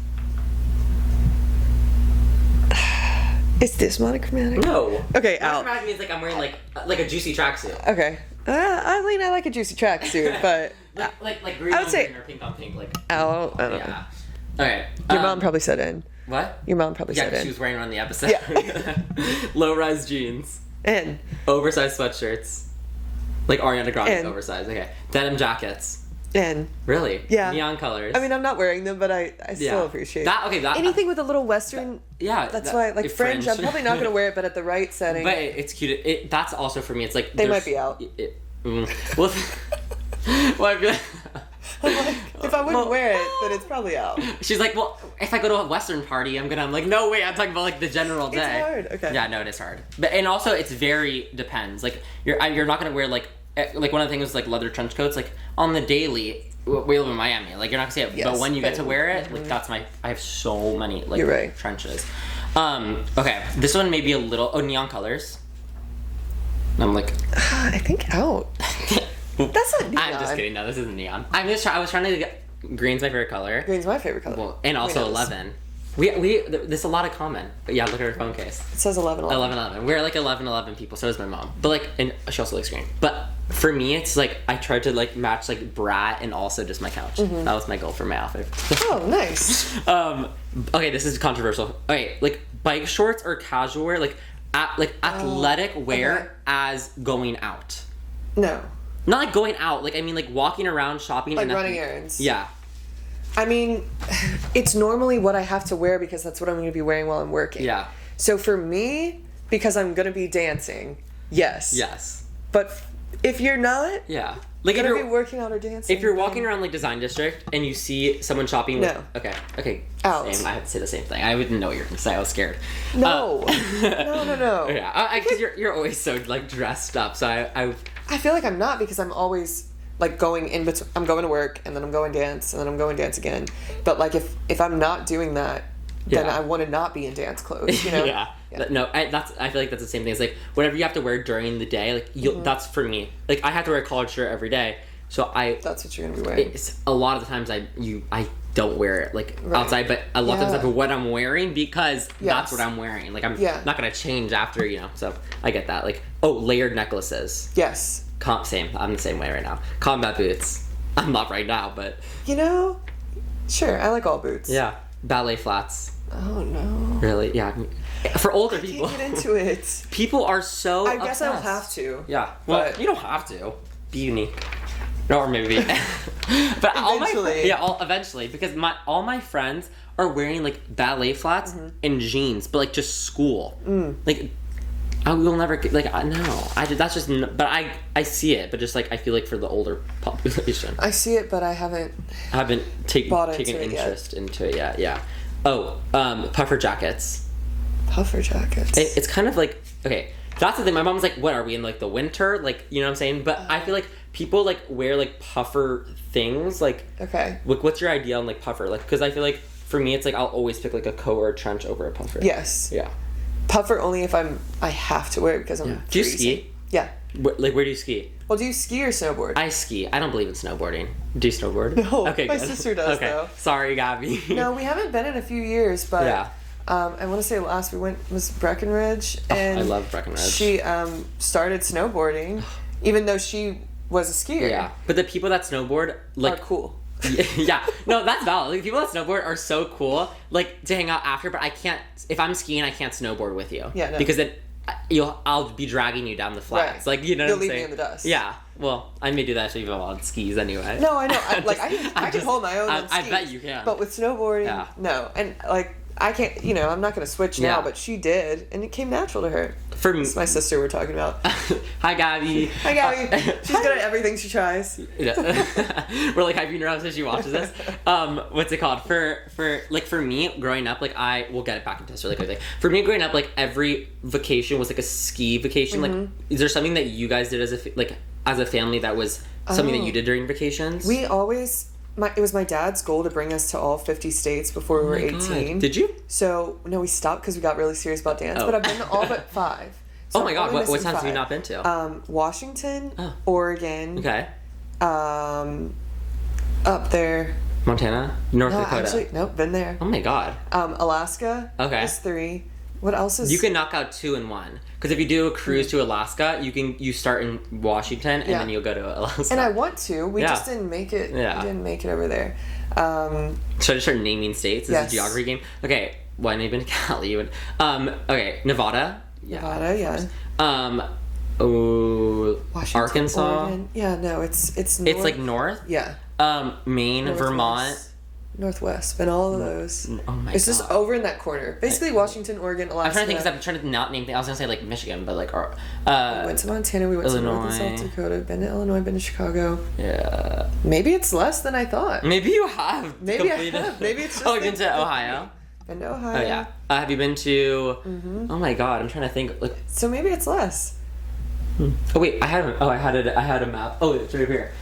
Speaker 2: Is this monochromatic?
Speaker 1: No.
Speaker 2: Okay. Out.
Speaker 1: Monochromatic means like I'm wearing like a juicy tracksuit.
Speaker 2: Okay. I mean, I like a juicy tracksuit, but
Speaker 1: like green
Speaker 2: I
Speaker 1: on
Speaker 2: would say
Speaker 1: green or pink on pink. Like.
Speaker 2: out. I don't know.
Speaker 1: Yeah. Okay.
Speaker 2: Your mom probably said in.
Speaker 1: What?
Speaker 2: Your mom probably
Speaker 1: Yeah,
Speaker 2: said
Speaker 1: 'cause
Speaker 2: in.
Speaker 1: she was wearing it on the episode.
Speaker 2: Yeah.
Speaker 1: Low-rise jeans.
Speaker 2: In.
Speaker 1: Oversized sweatshirts. Like Ariana Grande
Speaker 2: And.
Speaker 1: oversized. Okay. Denim jackets.
Speaker 2: In.
Speaker 1: Really?
Speaker 2: Yeah.
Speaker 1: Neon colors.
Speaker 2: I mean, I'm not wearing them, but I still appreciate
Speaker 1: that. Okay, that
Speaker 2: anything with a little Western.
Speaker 1: yeah,
Speaker 2: That's why, like fringe. I'm probably not going to wear it, but at the right setting.
Speaker 1: But it's cute. That's also for me. It's like
Speaker 2: They might be out.
Speaker 1: Well, well, I feel
Speaker 2: I'm like, if I wouldn't wear it, then it's probably out.
Speaker 1: She's like, well, if I go to a Western party, I'm like, no, wait, I'm talking about like the general day.
Speaker 2: It's hard. Okay.
Speaker 1: Yeah, no, it is hard. But and also it's very depends. Like you're not gonna wear like one of the things is like leather trench coats. Like on the daily, we live in Miami. Like you're not gonna see it,
Speaker 2: Yes,
Speaker 1: but when you get to wear it,
Speaker 2: mm-hmm.
Speaker 1: like that's I have so many like
Speaker 2: You're right.
Speaker 1: trenches. Okay, this one may be a little neon colors. I'm like,
Speaker 2: I think out. That's not neon.
Speaker 1: I'm just kidding. No, this isn't neon. I was trying to get green's my favorite color.
Speaker 2: Green's my favorite color.
Speaker 1: Well, and also 11. There's a lot of common. But yeah, look at her phone case.
Speaker 2: It says 11.
Speaker 1: 11. We're like 11 people. So is my mom. But like, and she also likes green. But for me, it's like I tried to like match like brat and also just my couch.
Speaker 2: Mm-hmm.
Speaker 1: That was my goal for my outfit.
Speaker 2: Oh, nice.
Speaker 1: Okay, this is controversial. Okay, like bike shorts or casual wear, like athletic wear
Speaker 2: okay.
Speaker 1: as going out.
Speaker 2: No.
Speaker 1: Not like going out. Like I mean, like walking around, shopping,
Speaker 2: Like
Speaker 1: and
Speaker 2: running errands.
Speaker 1: Yeah.
Speaker 2: I mean, it's normally what I have to wear because that's what I'm going to be wearing while I'm working.
Speaker 1: Yeah.
Speaker 2: So for me, because I'm going to be dancing, yes.
Speaker 1: Yes.
Speaker 2: But if you're not,
Speaker 1: Yeah. Like
Speaker 2: you're
Speaker 1: if
Speaker 2: going to
Speaker 1: you're
Speaker 2: be working out or dancing.
Speaker 1: if you're walking around like Design District and you see someone shopping with
Speaker 2: No.
Speaker 1: Okay.
Speaker 2: Out.
Speaker 1: Same. I had to say the same thing. I didn't know what you were gonna say. I was scared.
Speaker 2: No. No.
Speaker 1: Yeah. Because you're always so like dressed up. So
Speaker 2: I feel like I'm not because I'm always like going in between. I'm going to work and then I'm going dance and then I'm going dance again. But like if I'm not doing that, then
Speaker 1: Yeah.
Speaker 2: I want to not be in dance clothes. You know?
Speaker 1: yeah. No, I feel like that's the same thing. It's like whatever you have to wear during the day. Like that's for me. Like I have to wear a collared shirt every day. So
Speaker 2: That's what you're gonna be wearing.
Speaker 1: It's a lot of the times I don't wear it like
Speaker 2: Right.
Speaker 1: outside, but a lot of times I put what I'm wearing because that's
Speaker 2: Yes.
Speaker 1: what I'm wearing. Like I'm
Speaker 2: Yeah.
Speaker 1: not gonna change after, so I get that. Like layered necklaces.
Speaker 2: Yes.
Speaker 1: Same. I'm the same way right now. Combat boots. I'm not right now, but
Speaker 2: Sure. I like all boots.
Speaker 1: yeah. Ballet flats.
Speaker 2: Oh no.
Speaker 1: Really? Yeah. For older
Speaker 2: I
Speaker 1: people.
Speaker 2: can't get into it.
Speaker 1: People are so
Speaker 2: I guess I don't
Speaker 1: obsessed.
Speaker 2: have to.
Speaker 1: Yeah. Well,
Speaker 2: But-
Speaker 1: you don't have to. Be unique. No, or maybe. But
Speaker 2: Eventually.
Speaker 1: Eventually, because all my friends are wearing like ballet flats and jeans, but like just school. Like I will never get like no. That's just. But I see it, but just like I feel like for the older population,
Speaker 2: I see it, but I haven't.
Speaker 1: I haven't taken
Speaker 2: Bought into it
Speaker 1: interest into it yet. Yeah. Oh, puffer jackets.
Speaker 2: Puffer jackets.
Speaker 1: It's kind of like okay. That's the thing. My mom's like, "What are we in like the winter?" Like, you know what I'm saying? But I feel like people like wear like puffer things. Like,
Speaker 2: Okay.
Speaker 1: what's your idea on like puffer? Like, because I feel like for me, it's like I'll always pick like a coat or a trench over a puffer.
Speaker 2: Yes.
Speaker 1: Yeah.
Speaker 2: Puffer only if I have to wear it because I'm.
Speaker 1: Do you
Speaker 2: freezing.
Speaker 1: ski?
Speaker 2: Yeah.
Speaker 1: Where do you ski?
Speaker 2: Well, do you ski or snowboard?
Speaker 1: I ski. I don't believe in snowboarding. Do you snowboard?
Speaker 2: No,
Speaker 1: Okay.
Speaker 2: my
Speaker 1: good.
Speaker 2: sister does,
Speaker 1: Okay.
Speaker 2: though.
Speaker 1: Sorry, Gabby.
Speaker 2: No, we haven't been in a few years, but
Speaker 1: Yeah.
Speaker 2: I want to say last we went was Breckenridge, and
Speaker 1: I love Breckenridge.
Speaker 2: She started snowboarding, even though she was a skier.
Speaker 1: Yeah, but the people that snowboard like
Speaker 2: are cool.
Speaker 1: yeah, no, that's valid. Like people that snowboard are so cool, like to hang out after. But I can't. If I'm skiing, I can't snowboard with you.
Speaker 2: Yeah, no.
Speaker 1: Because then I'll be dragging you down the flats.
Speaker 2: Right.
Speaker 1: Like you know,
Speaker 2: You'll
Speaker 1: what I'm
Speaker 2: leave me
Speaker 1: saying?
Speaker 2: in the dust.
Speaker 1: Yeah. Well, I may do that even on skis anyway.
Speaker 2: No, I know. I can hold my own. On
Speaker 1: I
Speaker 2: skis,
Speaker 1: bet you can.
Speaker 2: But with snowboarding,
Speaker 1: Yeah.
Speaker 2: no. And like I can't. I'm not going to switch
Speaker 1: Yeah.
Speaker 2: now. But she did, and it came natural to her.
Speaker 1: For me,
Speaker 2: It's my sister we're talking about.
Speaker 1: Hi, Gabby.
Speaker 2: Hi, Gabby. She's good at everything she tries.
Speaker 1: Yeah. We're like hyping her up so she watches this. What's it called? For me, growing up, like we'll get it back into this really quickly. For me, growing up, like every vacation was like a ski vacation. Like, is there something that you guys did as a family that was something that you did during vacations?
Speaker 2: We always... it was my dad's goal to bring us to all 50 states before we were 18.
Speaker 1: Did you?
Speaker 2: So, no, we stopped because we got really serious about dance, but I've been to all but 5. So
Speaker 1: oh my god, what towns
Speaker 2: 5.
Speaker 1: have you not been to?
Speaker 2: Washington, Oregon.
Speaker 1: Okay.
Speaker 2: Up there.
Speaker 1: Montana? North Dakota?
Speaker 2: Actually, nope, been there.
Speaker 1: Oh my god.
Speaker 2: Alaska.
Speaker 1: Okay.
Speaker 2: Is 3. What else is...
Speaker 1: You can knock out 2 in 1. Because if you do a cruise to Alaska, you start in Washington and then you'll go to Alaska.
Speaker 2: And I want to. We just didn't make it.
Speaker 1: Yeah.
Speaker 2: We didn't make it over there.
Speaker 1: Should I just start naming states? This is a geography game. Okay. Well, I know you've been to Cali. Okay. Nevada.
Speaker 2: Nevada, yeah.
Speaker 1: Washington, Arkansas.
Speaker 2: Oregon. Yeah, no, it's north.
Speaker 1: It's like north?
Speaker 2: Yeah.
Speaker 1: Maine,
Speaker 2: Northwest.
Speaker 1: Vermont.
Speaker 2: Northwest, been all of those.
Speaker 1: Oh my god.
Speaker 2: It's just over in that corner. Basically, Washington, Oregon, Alaska.
Speaker 1: I'm trying to think because I'm trying to not name things. I was gonna say like Michigan, but like
Speaker 2: we went to Montana. We went to North and South Dakota. Been to Illinois. Been to Chicago.
Speaker 1: Yeah.
Speaker 2: Maybe it's less than I thought.
Speaker 1: Maybe you have.
Speaker 2: Maybe I have. Maybe it's just.
Speaker 1: Oh, you've been to Ohio.
Speaker 2: Been to Ohio.
Speaker 1: Oh yeah. Have you been to? Oh my god, I'm trying to think. Like.
Speaker 2: So maybe it's less.
Speaker 1: Oh wait, I had a map. Oh, it's right here.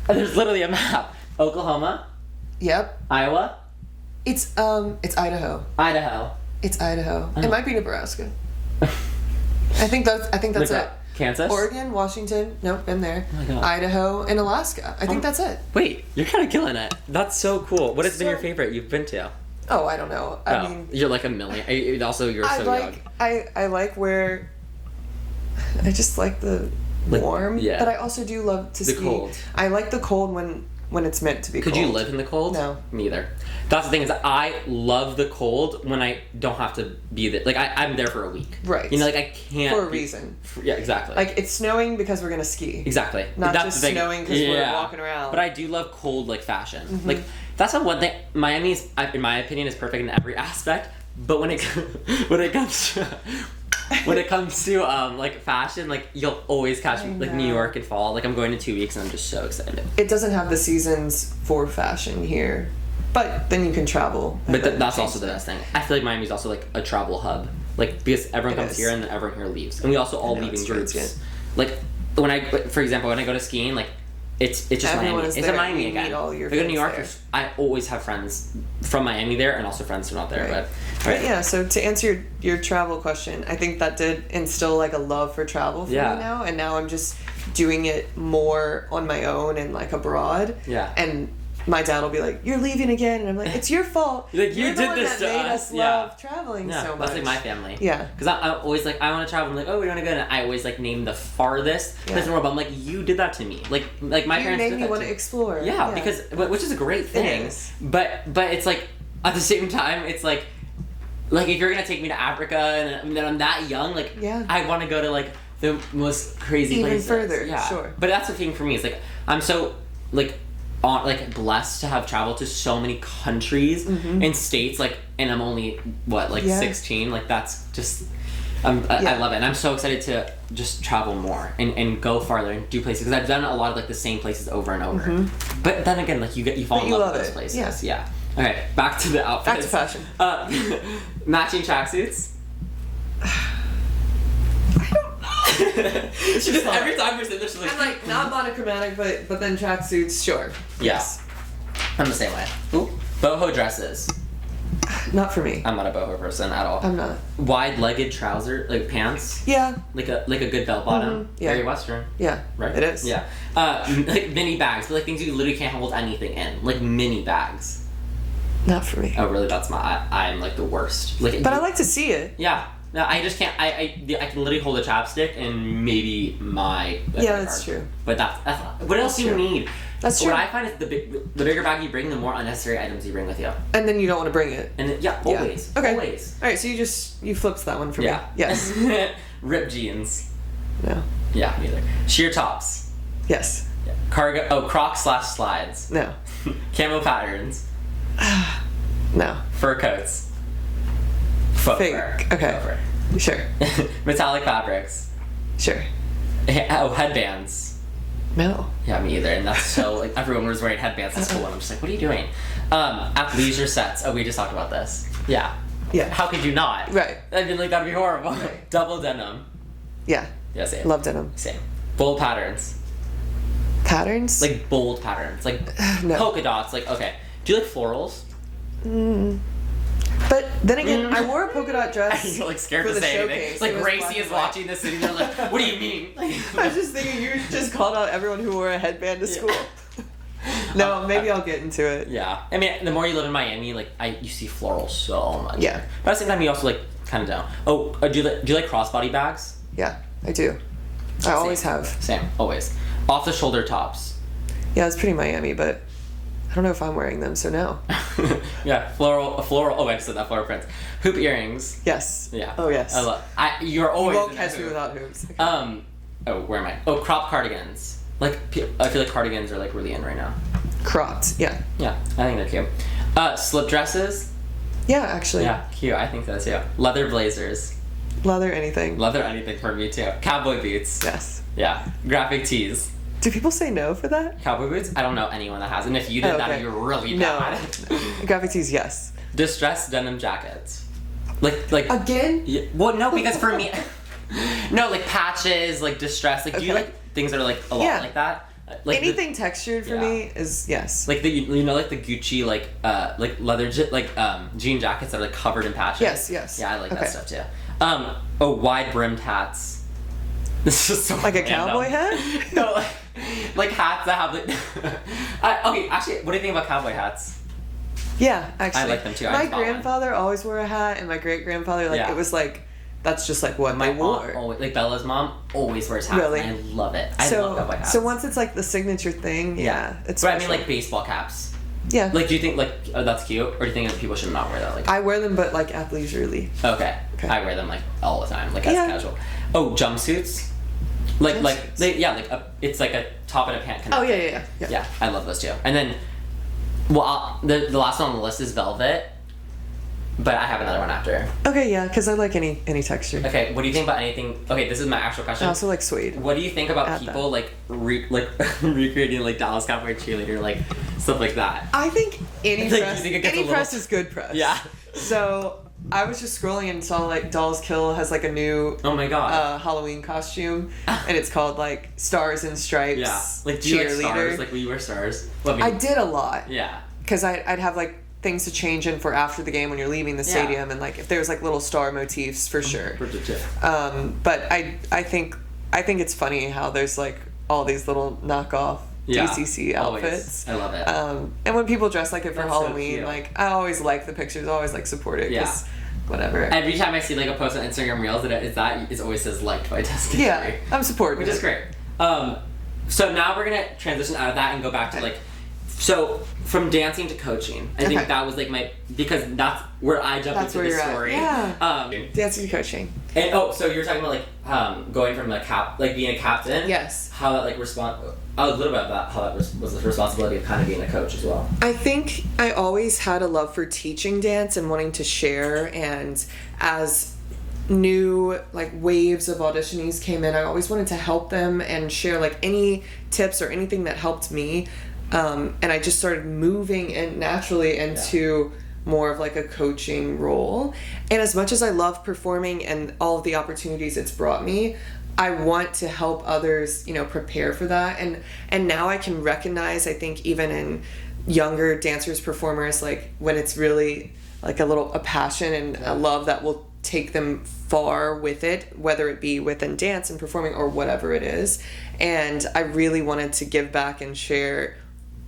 Speaker 1: There's literally a map. Oklahoma.
Speaker 2: Yep.
Speaker 1: Iowa.
Speaker 2: It's Idaho.
Speaker 1: Idaho.
Speaker 2: It's Idaho. It might be Nebraska. I think that's it.
Speaker 1: Kansas.
Speaker 2: Oregon, Washington. Nope, been there.
Speaker 1: Oh my god.
Speaker 2: Idaho and Alaska. I think that's it.
Speaker 1: Wait, you're kind of killing it. That's so cool. What has been your favorite you've been to?
Speaker 2: Oh, I don't know. I mean,
Speaker 1: you're like a million. Also, you're so young.
Speaker 2: I like where. I just like the warm.
Speaker 1: Yeah.
Speaker 2: But I also do love to ski.
Speaker 1: The cold.
Speaker 2: I like the cold when it's meant to be cold.
Speaker 1: Could you live in the cold?
Speaker 2: No.
Speaker 1: Me either. That's the thing is I love the cold when I don't have to be there. Like I'm there for a week.
Speaker 2: Right.
Speaker 1: You know, like I can't.
Speaker 2: For a reason.
Speaker 1: Yeah, exactly.
Speaker 2: Like it's snowing because we're gonna ski.
Speaker 1: Exactly.
Speaker 2: Not
Speaker 1: that's
Speaker 2: just
Speaker 1: the thing.
Speaker 2: snowing because we're walking around.
Speaker 1: But I do love cold like fashion. Like that's the one thing. Miami is, in my opinion, is perfect in every aspect. But when it comes to like fashion, like you'll always catch like New York in fall. Like I'm going in 2 weeks and I'm just so excited.
Speaker 2: It doesn't have the seasons for fashion here, but then you can travel.
Speaker 1: But that's also the best thing. I feel like Miami's also like a travel hub, like because everyone comes here and then everyone here leaves, and we also all leave in groups. Like for example, when I go to skiing, like it's just
Speaker 2: everyone
Speaker 1: Miami. It's a Miami again. If I go to New York, I always have friends from Miami there, and also friends who are not there.
Speaker 2: Right.
Speaker 1: But
Speaker 2: yeah, so to answer your travel question, I think that did instill like a love for travel for me now, and now I'm just doing it more on my own and like abroad.
Speaker 1: Yeah.
Speaker 2: And my dad will be like, "You're leaving again," and I'm like, "It's your fault.
Speaker 1: Like you
Speaker 2: You're the
Speaker 1: did
Speaker 2: one
Speaker 1: this
Speaker 2: that
Speaker 1: to
Speaker 2: made
Speaker 1: us.
Speaker 2: us love traveling so much."
Speaker 1: That's like my family.
Speaker 2: Yeah.
Speaker 1: Because I'm always like, I want to travel. I'm like, oh, we want to go. And I always like name the farthest place in the world. But I'm like, you did that to me. Like my parents
Speaker 2: made
Speaker 1: did
Speaker 2: me
Speaker 1: that
Speaker 2: want to explore.
Speaker 1: Yeah, because which is a great thing.
Speaker 2: It is.
Speaker 1: But it's like at the same time, it's like if you're gonna take me to Africa and then I'm that young, like I want to go to like the most crazy places.
Speaker 2: Even further.
Speaker 1: Yeah.
Speaker 2: Sure.
Speaker 1: But that's the thing for me. It's like I'm so blessed to have traveled to so many countries and states, like, and I'm only 16. Like that's just I love it, and I'm so excited to just travel more and go farther and do places, because I've done a lot of like the same places over and over. But then again, like you fall in love with those places. Yeah. Okay, back to the outfits.
Speaker 2: Back to fashion.
Speaker 1: Matching tracksuits. She just every time we're sitting there, she's like,
Speaker 2: I'm like not monochromatic, but then tracksuits, sure.
Speaker 1: Yes. I'm the same way. Ooh. Boho dresses.
Speaker 2: Not for me.
Speaker 1: I'm not a boho person at all.
Speaker 2: I'm not.
Speaker 1: Wide-legged trouser, like pants.
Speaker 2: Yeah.
Speaker 1: Like a good belt bottom.
Speaker 2: Yeah.
Speaker 1: Very Western.
Speaker 2: Yeah.
Speaker 1: Right.
Speaker 2: It is.
Speaker 1: Yeah. Like mini bags, but like things you literally can't hold anything in, like mini bags.
Speaker 2: Not for me.
Speaker 1: Oh really? That's I'm like the worst. Like.
Speaker 2: But I like to see it.
Speaker 1: Yeah. No, I just can't. I can literally hold a chapstick and maybe my.
Speaker 2: That's true.
Speaker 1: But that's what else do you need?
Speaker 2: That's true.
Speaker 1: What I find is the bigger bag you bring, the more unnecessary items you bring with you.
Speaker 2: And then you don't want to bring it.
Speaker 1: And always.
Speaker 2: Okay.
Speaker 1: Always.
Speaker 2: All right, so you flipped that one for me. Yes.
Speaker 1: Ripped jeans.
Speaker 2: No.
Speaker 1: Yeah, neither. Sheer tops.
Speaker 2: Yes.
Speaker 1: Yeah. Cargo. Oh, Crocs / slides.
Speaker 2: No.
Speaker 1: Camo patterns.
Speaker 2: No.
Speaker 1: Fur coats. Footwear.
Speaker 2: Fake. Okay.
Speaker 1: Footwear.
Speaker 2: Sure.
Speaker 1: Metallic fabrics.
Speaker 2: Sure.
Speaker 1: Oh, headbands.
Speaker 2: No.
Speaker 1: Yeah, me either. And that's so, like, everyone was wearing headbands at school, and I'm just like, what are you doing? Athleisure sets. Oh, we just talked about this. Yeah.
Speaker 2: Yeah.
Speaker 1: How could you not?
Speaker 2: Right.
Speaker 1: I mean, like, that'd be horrible.
Speaker 2: Right.
Speaker 1: Double denim.
Speaker 2: Yeah.
Speaker 1: Yeah, same.
Speaker 2: Love denim.
Speaker 1: Same. Bold patterns.
Speaker 2: Patterns?
Speaker 1: Like, bold patterns. Like,
Speaker 2: no.
Speaker 1: polka dots. Like, okay. Do you like florals?
Speaker 2: But then again, I wore a polka dot dress.
Speaker 1: You're, like, scared
Speaker 2: for
Speaker 1: to
Speaker 2: the
Speaker 1: say
Speaker 2: showcase.
Speaker 1: anything. Like,
Speaker 2: It was
Speaker 1: Gracie
Speaker 2: black
Speaker 1: is
Speaker 2: and white.
Speaker 1: watching this, and you're like, what do you mean?
Speaker 2: I was just thinking you just called out everyone who wore a headband to school. No, maybe I'll get into it.
Speaker 1: Yeah. I mean, the more you live in Miami, like, you see florals so much.
Speaker 2: Yeah.
Speaker 1: But at the same time, you also, like, kind of don't. Oh, do you like crossbody bags?
Speaker 2: Yeah, I do. I always have.
Speaker 1: Same, always. Off-the-shoulder tops.
Speaker 2: Yeah, it's pretty Miami, but I don't know if I'm wearing them, so no.
Speaker 1: Yeah, floral. Oh, I just said that, floral prints. Hoop earrings.
Speaker 2: Yes.
Speaker 1: Yeah.
Speaker 2: Oh, yes.
Speaker 1: You're always.
Speaker 2: You won't catch me without hoops. Okay.
Speaker 1: Oh, where am I? Oh, crop cardigans. Like, I feel like cardigans are, like, really in right now.
Speaker 2: Cropped, yeah.
Speaker 1: Yeah, I think they're cute. Slip dresses.
Speaker 2: Yeah, actually.
Speaker 1: Yeah, cute. I think so too. Leather blazers.
Speaker 2: Leather anything.
Speaker 1: Leather anything for me too. Cowboy boots.
Speaker 2: Yes.
Speaker 1: Yeah. Graphic tees.
Speaker 2: Do people say no for that?
Speaker 1: Cowboy boots? I don't know anyone that has. And if you did that, you're really bad.
Speaker 2: No. Graphic tees, yes.
Speaker 1: Distressed denim jackets. Like.
Speaker 2: Again?
Speaker 1: Yeah, well, no, because for me, no, like patches, like distressed. Like, do you like things that are like a lot like that? Like
Speaker 2: anything textured for me is yes.
Speaker 1: Like the like the Gucci like leather jean jackets that are like covered in patches.
Speaker 2: Yes.
Speaker 1: Yeah, I like that stuff too. Wide brimmed hats. This is so
Speaker 2: like
Speaker 1: random.
Speaker 2: A cowboy hat?
Speaker 1: No, like hats that have like. Okay, actually, what do you think about cowboy hats?
Speaker 2: Yeah, actually,
Speaker 1: I like them too.
Speaker 2: My grandfather always wore a hat, and my great grandfather it was like. That's just like what
Speaker 1: my
Speaker 2: they wore.
Speaker 1: Mom always, like Bella's mom always wears hats.
Speaker 2: Really?
Speaker 1: And I love it. I love cowboy hats.
Speaker 2: So once it's like the signature thing, it's.
Speaker 1: But I mean, like baseball caps.
Speaker 2: Yeah.
Speaker 1: Like, do you think like that's cute, or do you think that people should not wear that? Like,
Speaker 2: I wear them, but like athleisurely.
Speaker 1: Okay. I wear them like all the time, like as casual. Oh, jumpsuits. It's like a top and a pant kind of thing. Yeah, I love those too. And then, the last one on the list is velvet. But I have another one after.
Speaker 2: Okay, yeah, because I like any texture.
Speaker 1: Okay, what do you think about anything? Okay, this is my actual question.
Speaker 2: I also like suede.
Speaker 1: What do you think about people like recreating like Dallas Cowboys Cheerleader, like stuff like that?
Speaker 2: I think any press is good press.
Speaker 1: Yeah.
Speaker 2: So I was just scrolling and saw like Dolls Kill has like a new
Speaker 1: oh my god
Speaker 2: Halloween costume, and it's called like Stars and Stripes.
Speaker 1: Yeah. Like do you like stars? Like will you wear stars? Well,
Speaker 2: I did a lot.
Speaker 1: Yeah.
Speaker 2: Because I'd have like things to change in for after the game when you're leaving the stadium, and like if there was like little star motifs for sure. But I think it's funny how there's like all these little knockoff DCC outfits.
Speaker 1: Always. I love it.
Speaker 2: And when people dress like it for Halloween,
Speaker 1: so
Speaker 2: like I always like the pictures, always like support it. Yeah. Whatever.
Speaker 1: Every time I see like a post on Instagram Reels it always says liked by Tess Guidry.
Speaker 2: Yeah, I'm supporting.
Speaker 1: Which is great. So now we're gonna transition out of that and go back to like. So from dancing to coaching, I think that was like because that's where I jumped into the story.
Speaker 2: Yeah. Dancing to coaching.
Speaker 1: And so you're talking about like going from being a captain.
Speaker 2: Yes.
Speaker 1: How that like a little bit about how that was the responsibility of kind of being a coach as well.
Speaker 2: I think I always had a love for teaching dance and wanting to share, and as new like waves of auditionees came in, I always wanted to help them and share like any tips or anything that helped me. And I just started moving in naturally into more of like a coaching role. And as much as I love performing and all of the opportunities it's brought me, I want to help others, prepare for that. And now I can recognize, I think even in younger dancers, performers, like when it's really like a passion and a love that will take them far with it, whether it be within dance and performing or whatever it is. And I really wanted to give back and share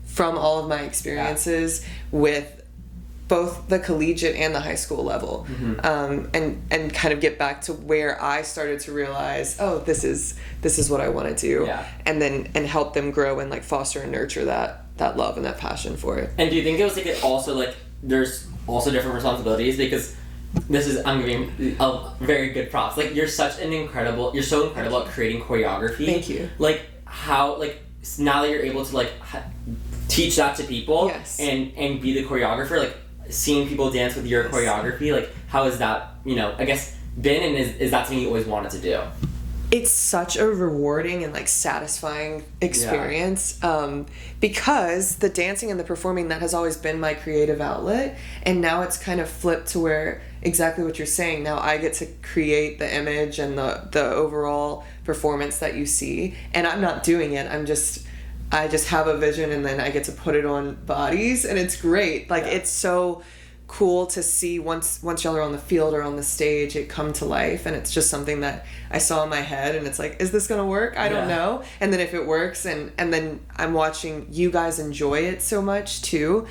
Speaker 2: from all of my experiences with both the collegiate and the high school level, and kind of get back to where I started to realize, this is what I want to do, and help them grow and like foster and nurture that love and that passion for it.
Speaker 1: And do you think it was like it also like there's also different responsibilities because I'm giving a very good props. Like you're so incredible at creating choreography.
Speaker 2: Thank you.
Speaker 1: Like how now that you're able to like teach that to people and be the choreographer, like seeing people dance with your choreography, like how is that, I guess been, and is that something you always wanted to do?
Speaker 2: It's such a rewarding and like satisfying experience, because the dancing and the performing, that has always been my creative outlet, and now it's kind of flipped to where exactly what you're saying, now I get to create the image and the overall performance that you see, and I'm not doing it, I just have a vision, and then I get to put it on bodies, and it's great. Like it's so cool to see once y'all are on the field or on the stage, it come to life, and it's just something that I saw in my head, and it's like, is this gonna work? I don't know. And then if it works, and then I'm watching you guys enjoy it so much too,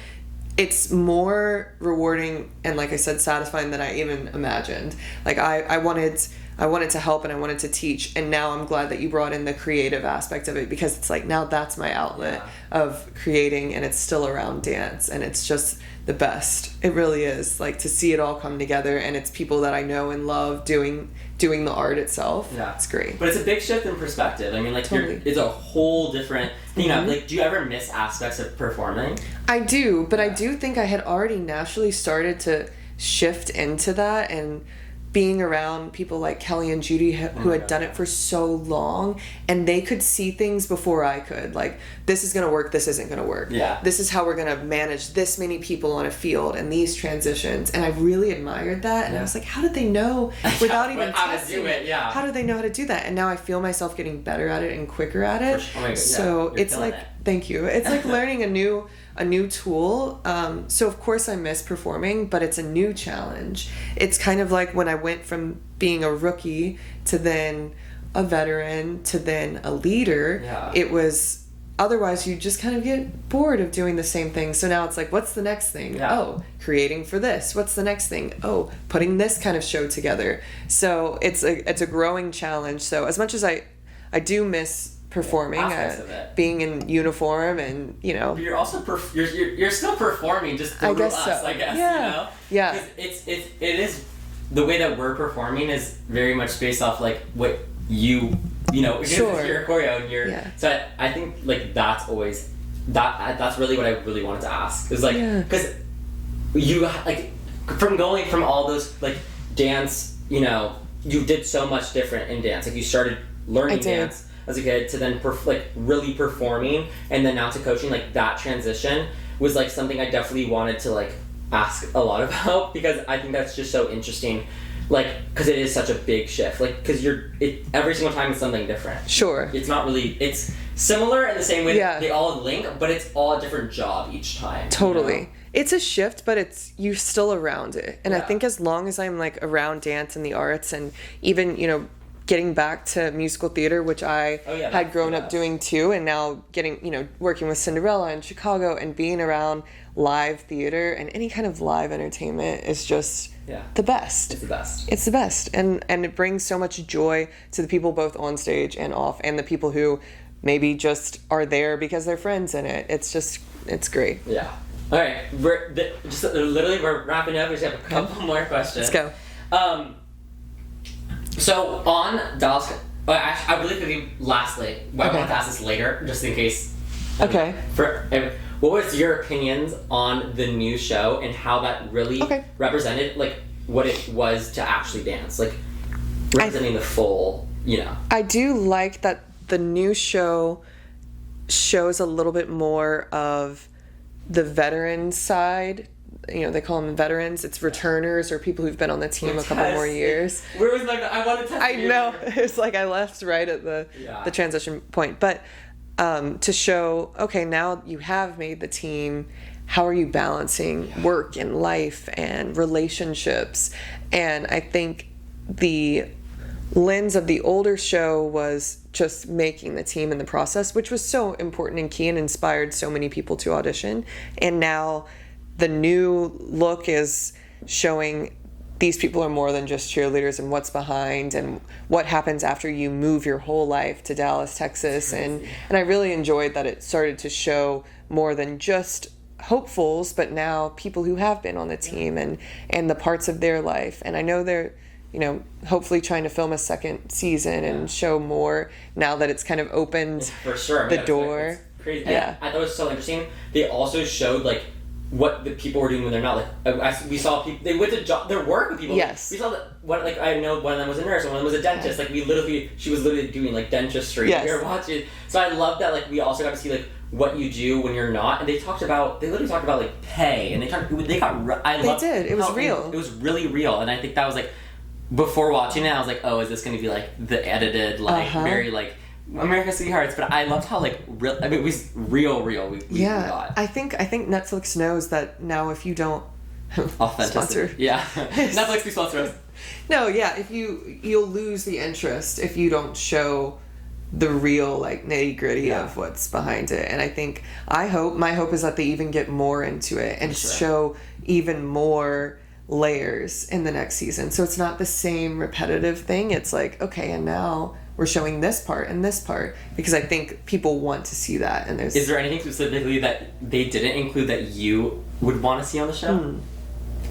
Speaker 2: it's more rewarding and, like I said, satisfying than I even imagined. Like I wanted to help, and I wanted to teach, and now I'm glad that you brought in the creative aspect of it, because it's like, now that's my outlet of creating, and it's still around dance, and it's just the best. It really is, like, to see it all come together, and it's people that I know and love doing the art itself. Yeah, it's great.
Speaker 1: But it's a big shift in perspective. I mean, like, totally. It's a whole different thing. Like, do you ever miss aspects of performing?
Speaker 2: I do, but I do think I had already naturally started to shift into that, and being around people like Kelly and Judy who had done it for so long, and they could see things before I could. Like, this is going to work, this isn't going to work. Yeah. This is how we're going to manage this many people on a field and these transitions. And I really admired that. And I was like, how did they know without even testing it? How did they know how to do that? And now I feel myself getting better at it and quicker at it. So it's like, thank you. It's like learning a new tool. So of course I miss performing, but it's a new challenge. It's kind of like when I went from being a rookie to then a veteran to then a leader. It was, otherwise you just kind of get bored of doing the same thing. So now it's like, what's the next thing? Oh, creating for this. What's the next thing? Oh, putting this kind of show together. So it's a growing challenge. So as much as I do miss performing, being in uniform, and but
Speaker 1: you're also you're still performing, just through us, I guess. It is, the way that we're performing is very much based off like what you're a choreo, and so I think like that's always that's really what I really wanted to ask, is like, because you like from going from all those like dance, you did so much different in dance. Like you started learning dance as a kid to then really performing, and then now to coaching. Like that transition was like something I definitely wanted to like ask a lot about, because I think that's just so interesting, like, because it is such a big shift, like, because every single time it's something different. It's not really, it's similar in the same way that they all link, but it's all a different job each time.
Speaker 2: It's a shift, but you're still around it, and I think as long as I'm like around dance and the arts, and even getting back to musical theater, which I had grown up doing too, and now getting, working with Cinderella in Chicago, and being around live theater and any kind of live entertainment is just the best. It's the best. And it brings so much joy to the people both on stage and off, and the people who maybe just are there because they're friends in it. It's great.
Speaker 1: Yeah. All right. We're wrapping up. We just have a couple more questions.
Speaker 2: Let's go.
Speaker 1: So on Dallas, I really quickly, lastly, I want to ask this later, just in case. What was your opinions on the new show, and how that really represented like what it was to actually dance, like representing the full,
Speaker 2: I do like that the new show shows a little bit more of the veteran side. They call them veterans. It's returners, or people who've been on the team a couple more years.
Speaker 1: Where was I wanted to.
Speaker 2: I know. It's like I left right at the transition point. But to show, okay, now you have made the team. How are you balancing work and life and relationships? And I think the lens of the older show was just making the team in the process, which was so important and key, and inspired so many people to audition. And now the new look is showing these people are more than just cheerleaders, and what's behind, and what happens after you move your whole life to Dallas, Texas. And I really enjoyed that it started to show more than just hopefuls, but now people who have been on the team, and the parts of their life. And I know they're hopefully trying to film a second season and show more now that it's kind of opened
Speaker 1: for sure
Speaker 2: the door.
Speaker 1: It's crazy. I thought it was so interesting. They also showed like what the people were doing when they're not. Like we saw people, they went to their work with people.
Speaker 2: Yes.
Speaker 1: We saw that one, like I know one of them was a nurse and one of them was a dentist. Like she was literally doing like dentistry.
Speaker 2: Yes.
Speaker 1: We were watching. So I love that like we also got to see like what you do when you're not, and they literally talked about like pay, and they
Speaker 2: did. It was real.
Speaker 1: It was really real, and I think that was like, before watching it, I was like, oh, is this going to be like the edited, like very like America's Sweethearts? But I loved how like real. I mean, it was real. We got.
Speaker 2: I think Netflix knows that now. If you don't
Speaker 1: sponsor, yeah, Netflix be sponsor us.
Speaker 2: No, yeah. If you'll lose the interest if you don't show the real like nitty gritty of what's behind it. And I think my hope is that they even get more into it and show even more layers in the next season. So it's not the same repetitive thing. It's like, okay, and now we're showing this part and this part, because I think people want to see that. And
Speaker 1: is there anything specifically that they didn't include that you would want to see on the show?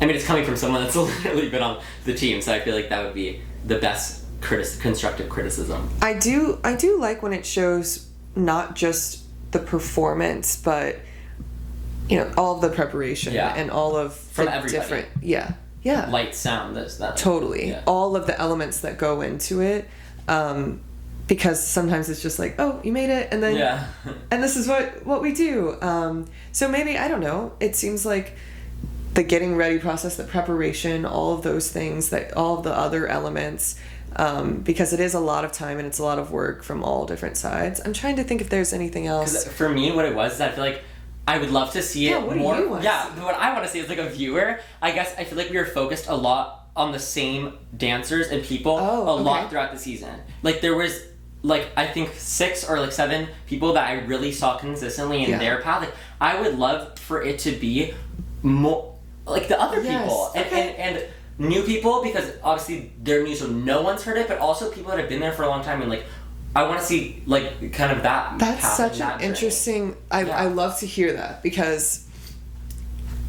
Speaker 1: I mean, it's coming from someone that's literally been on the team, so I feel like that would be the best constructive criticism. I do
Speaker 2: like when it shows not just the performance, but all of the preparation and all of
Speaker 1: from
Speaker 2: the
Speaker 1: everybody.
Speaker 2: different
Speaker 1: light, sound, that
Speaker 2: totally all of the elements that go into it, because sometimes it's just like, oh, you made it, and then and this is what we do. So maybe, I don't know, it seems like the getting ready process, the preparation, all of those things, all of the other elements, because it is a lot of time and it's a lot of work from all different sides. I'm trying to think if there's anything else.
Speaker 1: For me, what it was is I feel like I would love to see it more. What I want to see is like a viewer. I guess I feel like we were focused a lot on the same dancers and people lot throughout the season. Like there was like I think 6 or like 7 people that I really saw consistently in their path. Like I would love for it to be more like the other people and new people, because obviously they're new, so no one's heard it, but also people that have been there for a long time, and like I want to see like kind of that.
Speaker 2: That's such an interesting. I love to hear that, because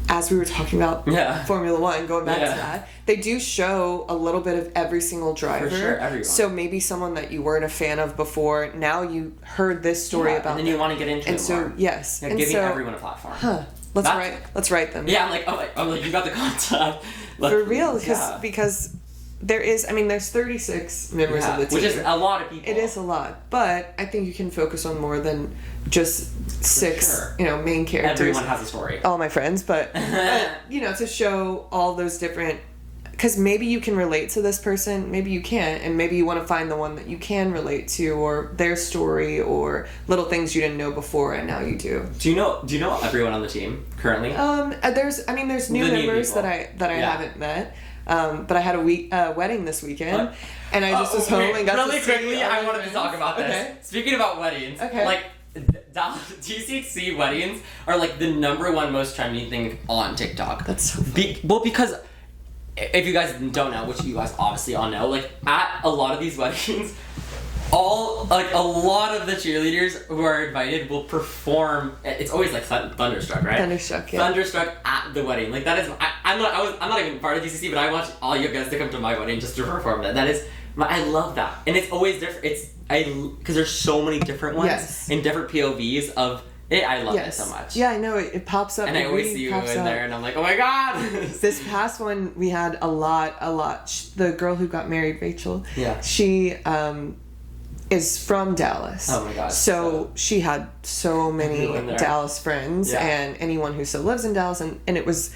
Speaker 2: as we were talking about Formula One, going back to that, they do show a little bit of every single driver.
Speaker 1: For sure, everyone.
Speaker 2: So maybe someone that you weren't a fan of before, now you heard this story about,
Speaker 1: and then you want to get into it more.
Speaker 2: And so yes,
Speaker 1: and giving everyone a platform.
Speaker 2: Let's write them.
Speaker 1: Yeah, I'm like, you got the contact. Like,
Speaker 2: for real, because there's 36 members of the team,
Speaker 1: which is a lot of people.
Speaker 2: It is a lot, but I think you can focus on more than just 6, main characters.
Speaker 1: Everyone has a story.
Speaker 2: All my friends, but to show all those different. Because maybe you can relate to this person, maybe you can't, and maybe you want to find the one that you can relate to, or their story, or little things you didn't know before and now you do.
Speaker 1: Do you know everyone on the team currently?
Speaker 2: There's new members that I haven't met. But I had a wedding this weekend, and I just was home and got
Speaker 1: really
Speaker 2: to see
Speaker 1: quickly. I wanted to talk about this.
Speaker 2: Okay.
Speaker 1: Speaking about weddings, like DCC weddings are like the #1 most trending thing on TikTok.
Speaker 2: That's so funny.
Speaker 1: Because if you guys don't know, which you guys obviously all know, like at a lot of these weddings, a lot of the cheerleaders who are invited will perform. It's always like Thunderstruck, right?
Speaker 2: Thunderstruck, yeah.
Speaker 1: Thunderstruck at the wedding. Like that is. I'm not even part of DCC, but I want all you guys to come to my wedding just to perform that. That is. I love that, and it's always different. Because there's so many different ones in different POVs of. I love it so much.
Speaker 2: Yeah, I know. It pops up.
Speaker 1: And I always see you in there, and I'm like, oh my god!
Speaker 2: This past one, we had a lot. The girl who got married, Rachel, she is from Dallas.
Speaker 1: Oh my god.
Speaker 2: So she had so many Dallas friends, and anyone who still lives in Dallas, and it was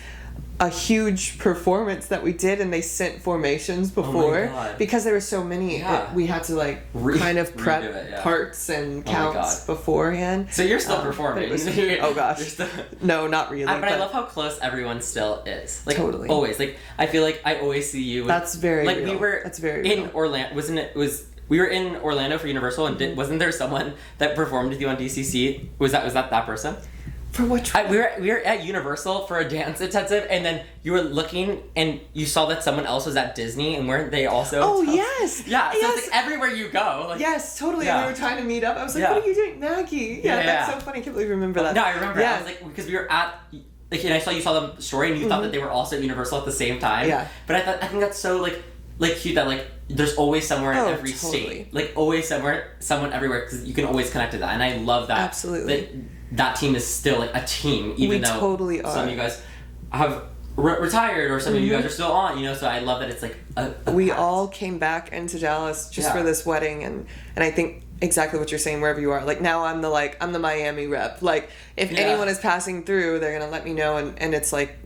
Speaker 2: a huge performance that we did, and they sent formations before because there were so many. We had to kind of prep parts and counts beforehand.
Speaker 1: So you're still performing.
Speaker 2: Oh gosh. No, not really.
Speaker 1: But I love how close everyone still is. Like
Speaker 2: totally.
Speaker 1: Always. Like I feel like I always see you.
Speaker 2: That's very real.
Speaker 1: We were in Orlando. We were in Orlando for Universal, and wasn't there someone that performed with you on DCC? Was that person?
Speaker 2: For what?
Speaker 1: We were at Universal for a dance intensive, and then you were looking and you saw that someone else was at Disney, and weren't they also?
Speaker 2: Oh yes.
Speaker 1: Yeah. So it's like everywhere you go.
Speaker 2: Yes, totally. Yeah. And we were trying to meet up. I was like, "What are you doing, Maggie?" Yeah, that's so funny. I can't believe you remember that.
Speaker 1: No, I remember. Yeah. I was like, because we were at. And I saw you saw the story, and you thought that they were also at Universal at the same time.
Speaker 2: Yeah.
Speaker 1: But I think that's so cute that there's always somewhere in every
Speaker 2: totally.
Speaker 1: state. Like, always somewhere, someone everywhere, because you can always connect to that. And I love that.
Speaker 2: Absolutely.
Speaker 1: That team is still, like, a team, even though
Speaker 2: totally are.
Speaker 1: some of you guys have retired, or some of you guys are still on, so I love that it's, like,
Speaker 2: we
Speaker 1: pact.
Speaker 2: all came back into Dallas just for this wedding, and I think exactly what you're saying, wherever you are. Like, now I'm the Miami rep. Like, if anyone is passing through, they're going to let me know, and it's like,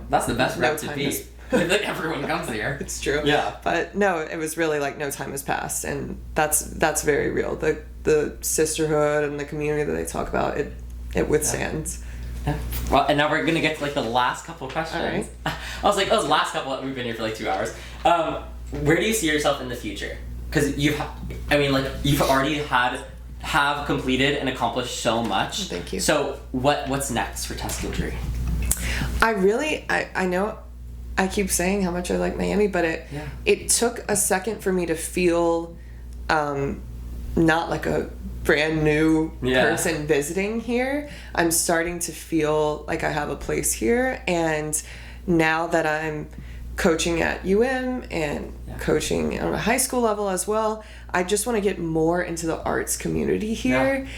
Speaker 1: That's the best rep to be. Like, everyone comes here.
Speaker 2: It's true.
Speaker 1: Yeah.
Speaker 2: But no, it was really like no time has passed, and that's very real. The sisterhood and the community that they talk about, it withstands.
Speaker 1: Yeah. Well, and now we're gonna get to like the last couple of questions.
Speaker 2: All right.
Speaker 1: I was like, the last couple. We've been here for like 2 hours. Where do you see yourself in the future? Because you've already have completed and accomplished so much.
Speaker 2: Thank you.
Speaker 1: So what's next for Tess Guidry?
Speaker 2: I know I keep saying how much I like Miami, but it took a second for me to feel not like a brand new person visiting here. I'm starting to feel like I have a place here, and now that I'm coaching at UM and coaching on a high school level as well, I just want to get more into the arts community here.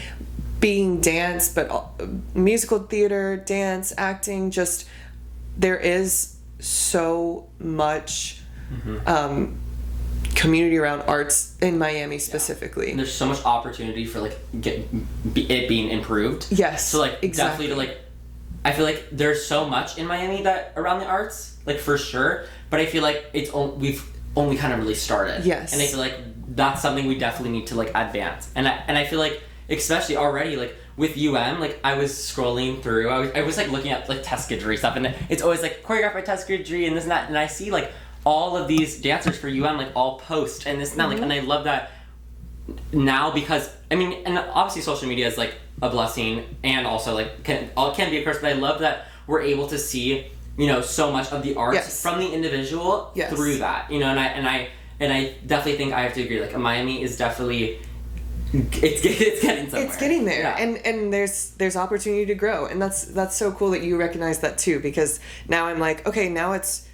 Speaker 2: Being dance, but musical theater, dance, acting, just there is so much community around arts in Miami specifically.
Speaker 1: And there's so much opportunity for like it being improved.
Speaker 2: Yes.
Speaker 1: So like
Speaker 2: exactly.
Speaker 1: definitely to like, I feel like there's so much in Miami that around the arts, like for sure. But I feel like we've only kind of really started.
Speaker 2: Yes.
Speaker 1: And I feel like that's something we definitely need to like advance. And I feel like especially already like with UM, like I was scrolling through, I was like looking at like Tess Guidry stuff, and it's always like choreographed by Tess Guidry and this and that, and I see like all of these dancers for UM like all post and this and that, like, and I love that now because I mean, and obviously social media is like a blessing and also like can be a curse, but I love that we're able to see so much of the arts from the individual through that, and I definitely think I have to agree, like Miami is definitely it's getting somewhere.
Speaker 2: It's getting there, and there's opportunity to grow, and that's so cool that you recognize that too, because now I'm like, okay, now it's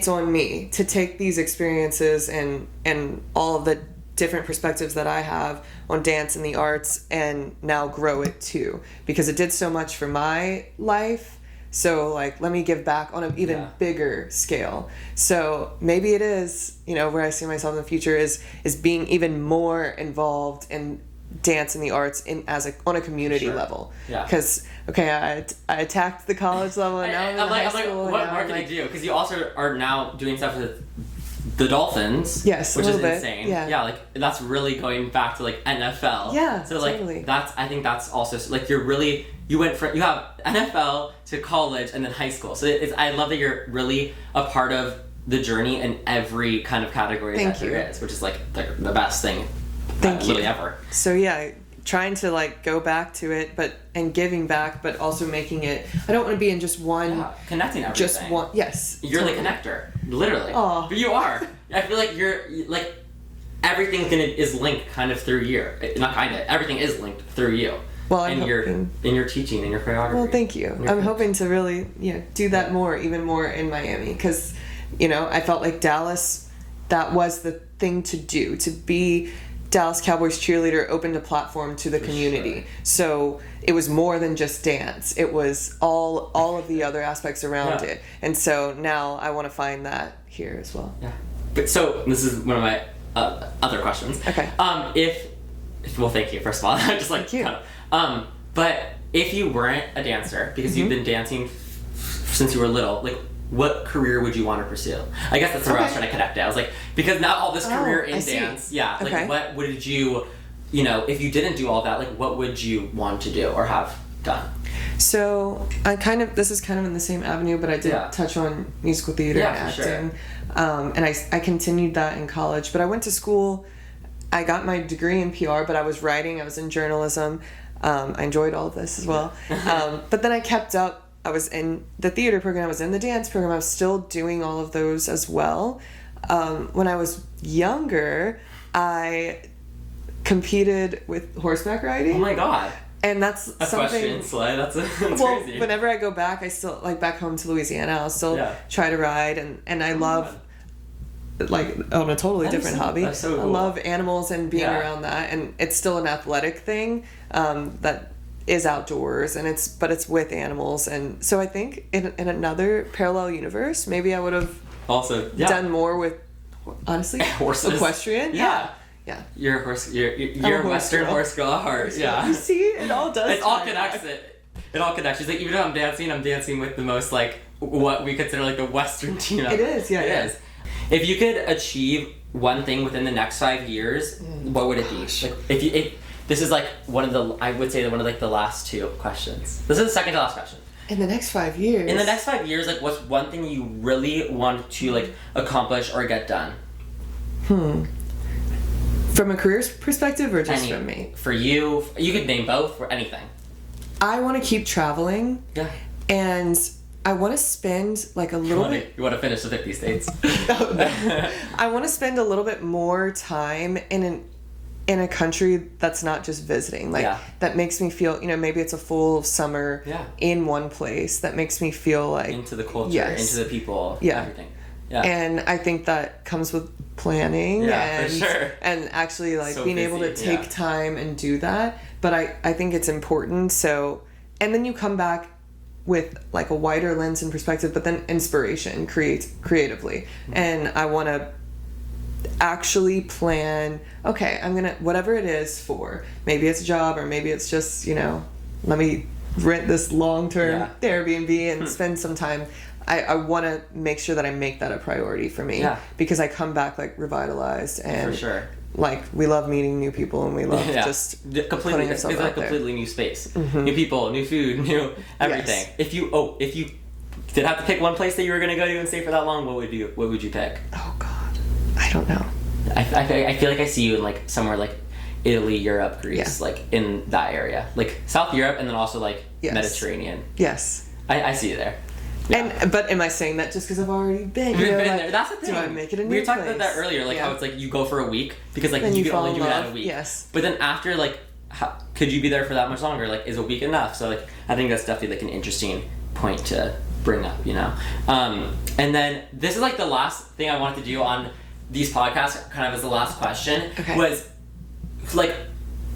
Speaker 2: on me to take these experiences and all of the different perspectives that I have on dance and the arts, and now grow it too, because it did so much for my life. So like, let me give back on an even bigger scale. So maybe it is, where I see myself in the future is being even more involved in dance and the arts on a community level. Yeah. Because I attacked the college level, and now I'm in high school.
Speaker 1: What more can you do? Because you also are now doing stuff with the Dolphins.
Speaker 2: Yes,
Speaker 1: which
Speaker 2: a
Speaker 1: is
Speaker 2: little bit.
Speaker 1: Insane.
Speaker 2: Yeah,
Speaker 1: like that's really going back to like NFL.
Speaker 2: Yeah,
Speaker 1: so like
Speaker 2: totally.
Speaker 1: I think that's also like you went from, you have NFL to college and then high school. So I love that you're really a part of the journey in every kind of category there is, which is like the best thing. Literally ever.
Speaker 2: So trying to like go back to it, and giving back, but also making it. I don't want to be in just one.
Speaker 1: Connecting everything.
Speaker 2: Just one. Yes.
Speaker 1: You're
Speaker 2: totally.
Speaker 1: the connector, literally.
Speaker 2: Oh.
Speaker 1: But you are. I feel like you're like everything is linked kind of through you. Not kind of. Everything is linked through you.
Speaker 2: Well, I'm hoping.
Speaker 1: In your teaching and your choreography.
Speaker 2: Well, thank you. I'm hoping to really do that even more in Miami, because I felt like Dallas, that was the thing to do, to be. Dallas Cowboys Cheerleader opened a platform to the community. Sure. So it was more than just dance. It was all of the other aspects around it. And so now I want to find that here as well.
Speaker 1: Yeah. But so this is one of my other questions.
Speaker 2: Okay.
Speaker 1: Well, thank you, first of all. Just like
Speaker 2: thank you.
Speaker 1: Kind of, but if you weren't a dancer, because you've been dancing since you were little, like what career would you want to pursue? I guess that's where I was trying to connect it. I was like, because now all this career in dance, like what would you, if you didn't do all that, like what would you want to do or have done?
Speaker 2: So this is kind of in the same avenue, but I did touch on musical theater and acting. Sure. And I continued that in college, but I went to school. I got my degree in PR, but I was writing, I was in journalism. I enjoyed all of this as well. But then I kept up. I was in the theater program, I was in the dance program, I was still doing all of those as well. When I was younger, I competed with horseback riding.
Speaker 1: Oh my god.
Speaker 2: And that's
Speaker 1: a
Speaker 2: something...
Speaker 1: Equestrian sleigh, that's crazy.
Speaker 2: Whenever I go back, I still, like back home to Louisiana, I'll still try to ride, and I love like on a totally different hobby.
Speaker 1: That's so cool.
Speaker 2: I love animals and being around that, and it's still an athletic thing that is outdoors, and it's with animals. And so I think in another parallel universe, maybe I would have
Speaker 1: also
Speaker 2: done more with, honestly,
Speaker 1: horses.
Speaker 2: Equestrian. Yeah.
Speaker 1: You're a horse. You're a Western horse girl at heart. Yeah.
Speaker 2: You see, it all does.
Speaker 1: It all connects. It all connects. She's like, even though I'm dancing with the most like what we consider like the Western team.
Speaker 2: It is. Yeah.
Speaker 1: It is. If you could achieve one thing within the next 5 years, what would it be? Like, if this is like one of the, I would say one of like the last 2 questions. This is the second to last question.
Speaker 2: In the next 5 years.
Speaker 1: In the next 5 years, like, what's one thing you really want to like accomplish or get done?
Speaker 2: From a career perspective, or just from me?
Speaker 1: For you, you could name both or anything.
Speaker 2: I want to keep traveling. Yeah. And I want to spend like a little bit.
Speaker 1: You want to finish the 50 states?
Speaker 2: I want to spend a little bit more time in a country that's not just visiting. Like that makes me feel, maybe it's a full summer in one place that makes me feel like
Speaker 1: into the culture, into the people, everything. Yeah.
Speaker 2: And I think that comes with planning
Speaker 1: for sure.
Speaker 2: And actually like being able to take time and do that. But I think it's important. So, and then you come back with like a wider lens and perspective, but then inspiration, creatively. And I want to actually plan, okay, I'm going to, whatever it is for, maybe it's a job or maybe it's just, let me rent this long-term Airbnb and spend some time. I want to make sure that I make that a priority for me because I come back like revitalized and
Speaker 1: for sure.
Speaker 2: Like we love meeting new people and we love just
Speaker 1: completely. It's like a completely new space, new people, new food, new everything. If you did have to pick one place that you were gonna go to and stay for that long, what would you pick?
Speaker 2: Oh God, I don't know.
Speaker 1: I feel like I see you in like somewhere like Italy, Europe, Greece, like in that area, like South Europe, and then also like Mediterranean.
Speaker 2: Yes,
Speaker 1: I see you there.
Speaker 2: Yeah. But am I saying that just because I've already been?
Speaker 1: You've been there. That's the thing.
Speaker 2: Do I make it a new
Speaker 1: We were talking
Speaker 2: place?
Speaker 1: about that earlier, like how it's like you go for a week because like you can only do it in a week.
Speaker 2: Yes.
Speaker 1: But then after like, could you be there for that much longer? Like, is a week enough? So like, I think that's definitely like an interesting point to bring up, And then this is like the last thing I wanted to do on these podcasts, kind of as the last question, was like,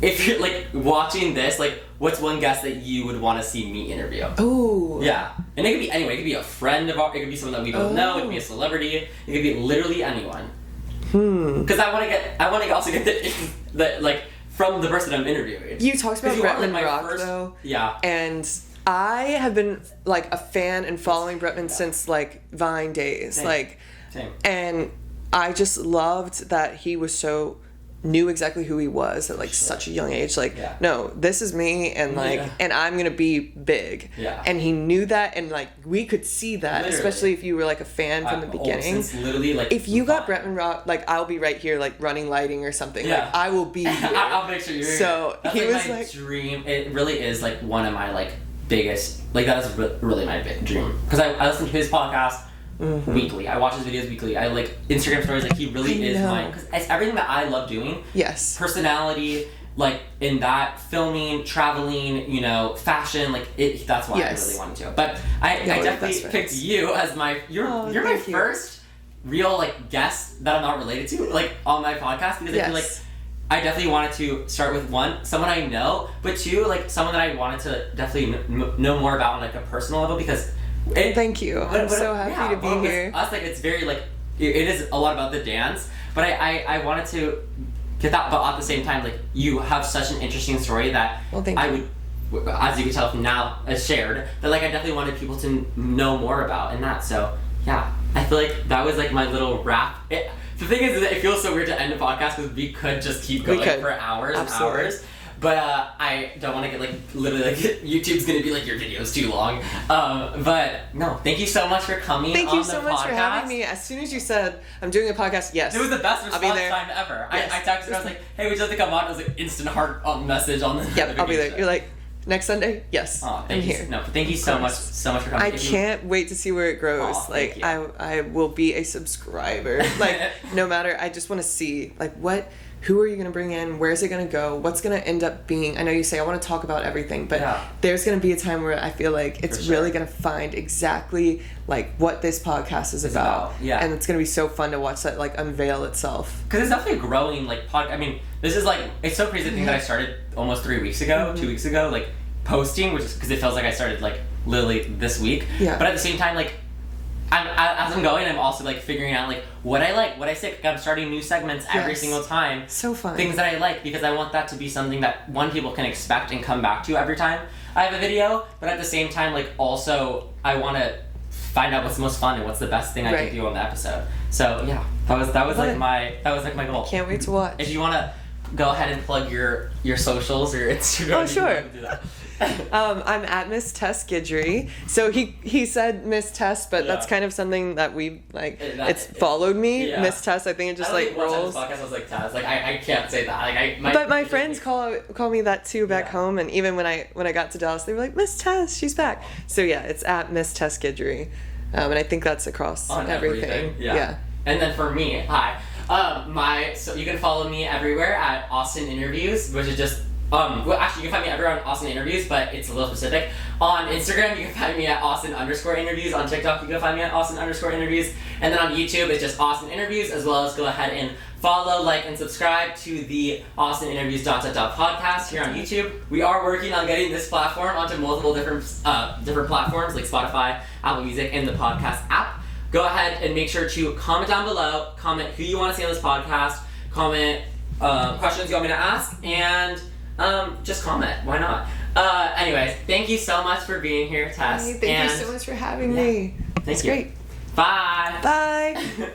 Speaker 1: if you're like watching this, like, what's one guest that you would want to see me interview?
Speaker 2: Oh.
Speaker 1: Yeah. And it could be anyway. It could be a friend of ours. It could be someone that we both know. It could be a celebrity. It could be literally anyone. Because I want to also get the like from the person I'm interviewing.
Speaker 2: You talked about Bretman Rock though.
Speaker 1: Yeah.
Speaker 2: And I have been like a fan and following Bretman since like Vine days.
Speaker 1: Same.
Speaker 2: And I just loved that he was knew exactly who he was at like such a young age. Like, no, this is me, and like, and I'm gonna be big.
Speaker 1: Yeah.
Speaker 2: And he knew that, and like we could see that, especially if you were like a fan from the beginning.
Speaker 1: Literally, like,
Speaker 2: if you got Bretman Rock, like I'll be right here, like running lighting or something. Yeah. Like I will be here.
Speaker 1: I'll make sure you're here.
Speaker 2: So
Speaker 1: that's
Speaker 2: he
Speaker 1: like
Speaker 2: was
Speaker 1: my
Speaker 2: like
Speaker 1: dream. It really is like one of my like biggest. Like that is really my big dream because I listen to his podcast. Weekly. I watch his videos weekly. I like Instagram stories. Like he really is mine because it's everything that I love doing.
Speaker 2: Yes.
Speaker 1: Personality, like in that filming, traveling, fashion. Like that's why I really wanted to. But I definitely picked you as my. You're my first real like guest that I'm not related to like on my podcast because I feel like I definitely wanted to start with one, someone I know, but two, like someone that I wanted to definitely know more about on like a personal level because.
Speaker 2: Thank you. I'm so happy to be here.
Speaker 1: Us, like, it's very, like, it is a lot about the dance, but I wanted to get that, but at the same time, like, you have such an interesting story that I would, as you can tell from now, as shared, that, like, I definitely wanted people to know more about in that, so, yeah. I feel like that was, like, my little wrap. The thing is that it feels so weird to end a podcast because we could just keep going for hours and hours. But I don't want to get like literally like YouTube's gonna be like your video's too long. But no, thank you so much for coming.
Speaker 2: Thank you so much for having me. As soon as you said I'm doing a podcast, yes,
Speaker 1: it was the best response time ever. Yes. I texted her, I was like, hey, would you like to come on? I was like instant heart message on the.
Speaker 2: Yep, I'll be there. You're like next Sunday, yes.
Speaker 1: Oh,
Speaker 2: I'm here.
Speaker 1: No, but thank you so much for coming.
Speaker 2: I can't wait to see where it grows. I will be a subscriber. Like no matter, I just want to see like what who are you going to bring in? Where's it going to go? What's going to end up being? I know you say, I want to talk about everything, but there's going to be a time where I feel like it's really going to find exactly like what this podcast is about.
Speaker 1: Yeah.
Speaker 2: And it's going to be so fun to watch that like unveil itself.
Speaker 1: Because it's definitely growing, like, I mean, this is like, it's so crazy to think that I started almost 3 weeks ago, 2 weeks ago, like, posting, which is because it feels like I started like literally this week.
Speaker 2: Yeah.
Speaker 1: But at the same time, like, as I'm going, I'm also like figuring out like what I like, what I say. I'm starting new segments every single time.
Speaker 2: So fun.
Speaker 1: Things that I like, because I want that to be something that people can expect and come back to every time I have a video. But at the same time, like, also I want to find out what's the most fun and what's the best thing I can do on the episode. So yeah, that was like my goal.
Speaker 2: Can't wait to watch.
Speaker 1: If you want to go ahead and plug your socials or your Instagram.
Speaker 2: Oh, sure.
Speaker 1: You can do that.
Speaker 2: I'm at Miss Tess Guidry. So he said Miss Tess, but that's kind of something that we like. It's followed me, Miss Tess. I think it just like rolls.
Speaker 1: Podcast I was like Tess. Like I can't say that. Like
Speaker 2: but my friends call me that too back home, and even when I got to Dallas, they were like, Miss Tess, she's back. So yeah, it's at Miss Tess Guidry, and I think that's across
Speaker 1: on
Speaker 2: everything. Yeah.
Speaker 1: And then for me, hi. So you can follow me everywhere at Austin Interviews, which is just well, actually, you can find me everywhere on Austin Interviews, but it's a little specific. On Instagram, you can find me at Austin_interviews. On TikTok, you can find me at Austin_interviews. And then on YouTube, it's just Austin Interviews, as well as go ahead and follow, like, and subscribe to the Austin Interviews ... podcast here on YouTube. We are working on getting this platform onto multiple different platforms, like Spotify, Apple Music, and the podcast app. Go ahead and make sure to comment down below, comment who you want to see on this podcast, comment questions you want me to ask, and just comment. Why not? Anyways, thank you so much for being here, Tess.
Speaker 2: Hey, thank you so much for having me.
Speaker 1: Thank you.
Speaker 2: Great.
Speaker 1: Bye.
Speaker 2: Bye.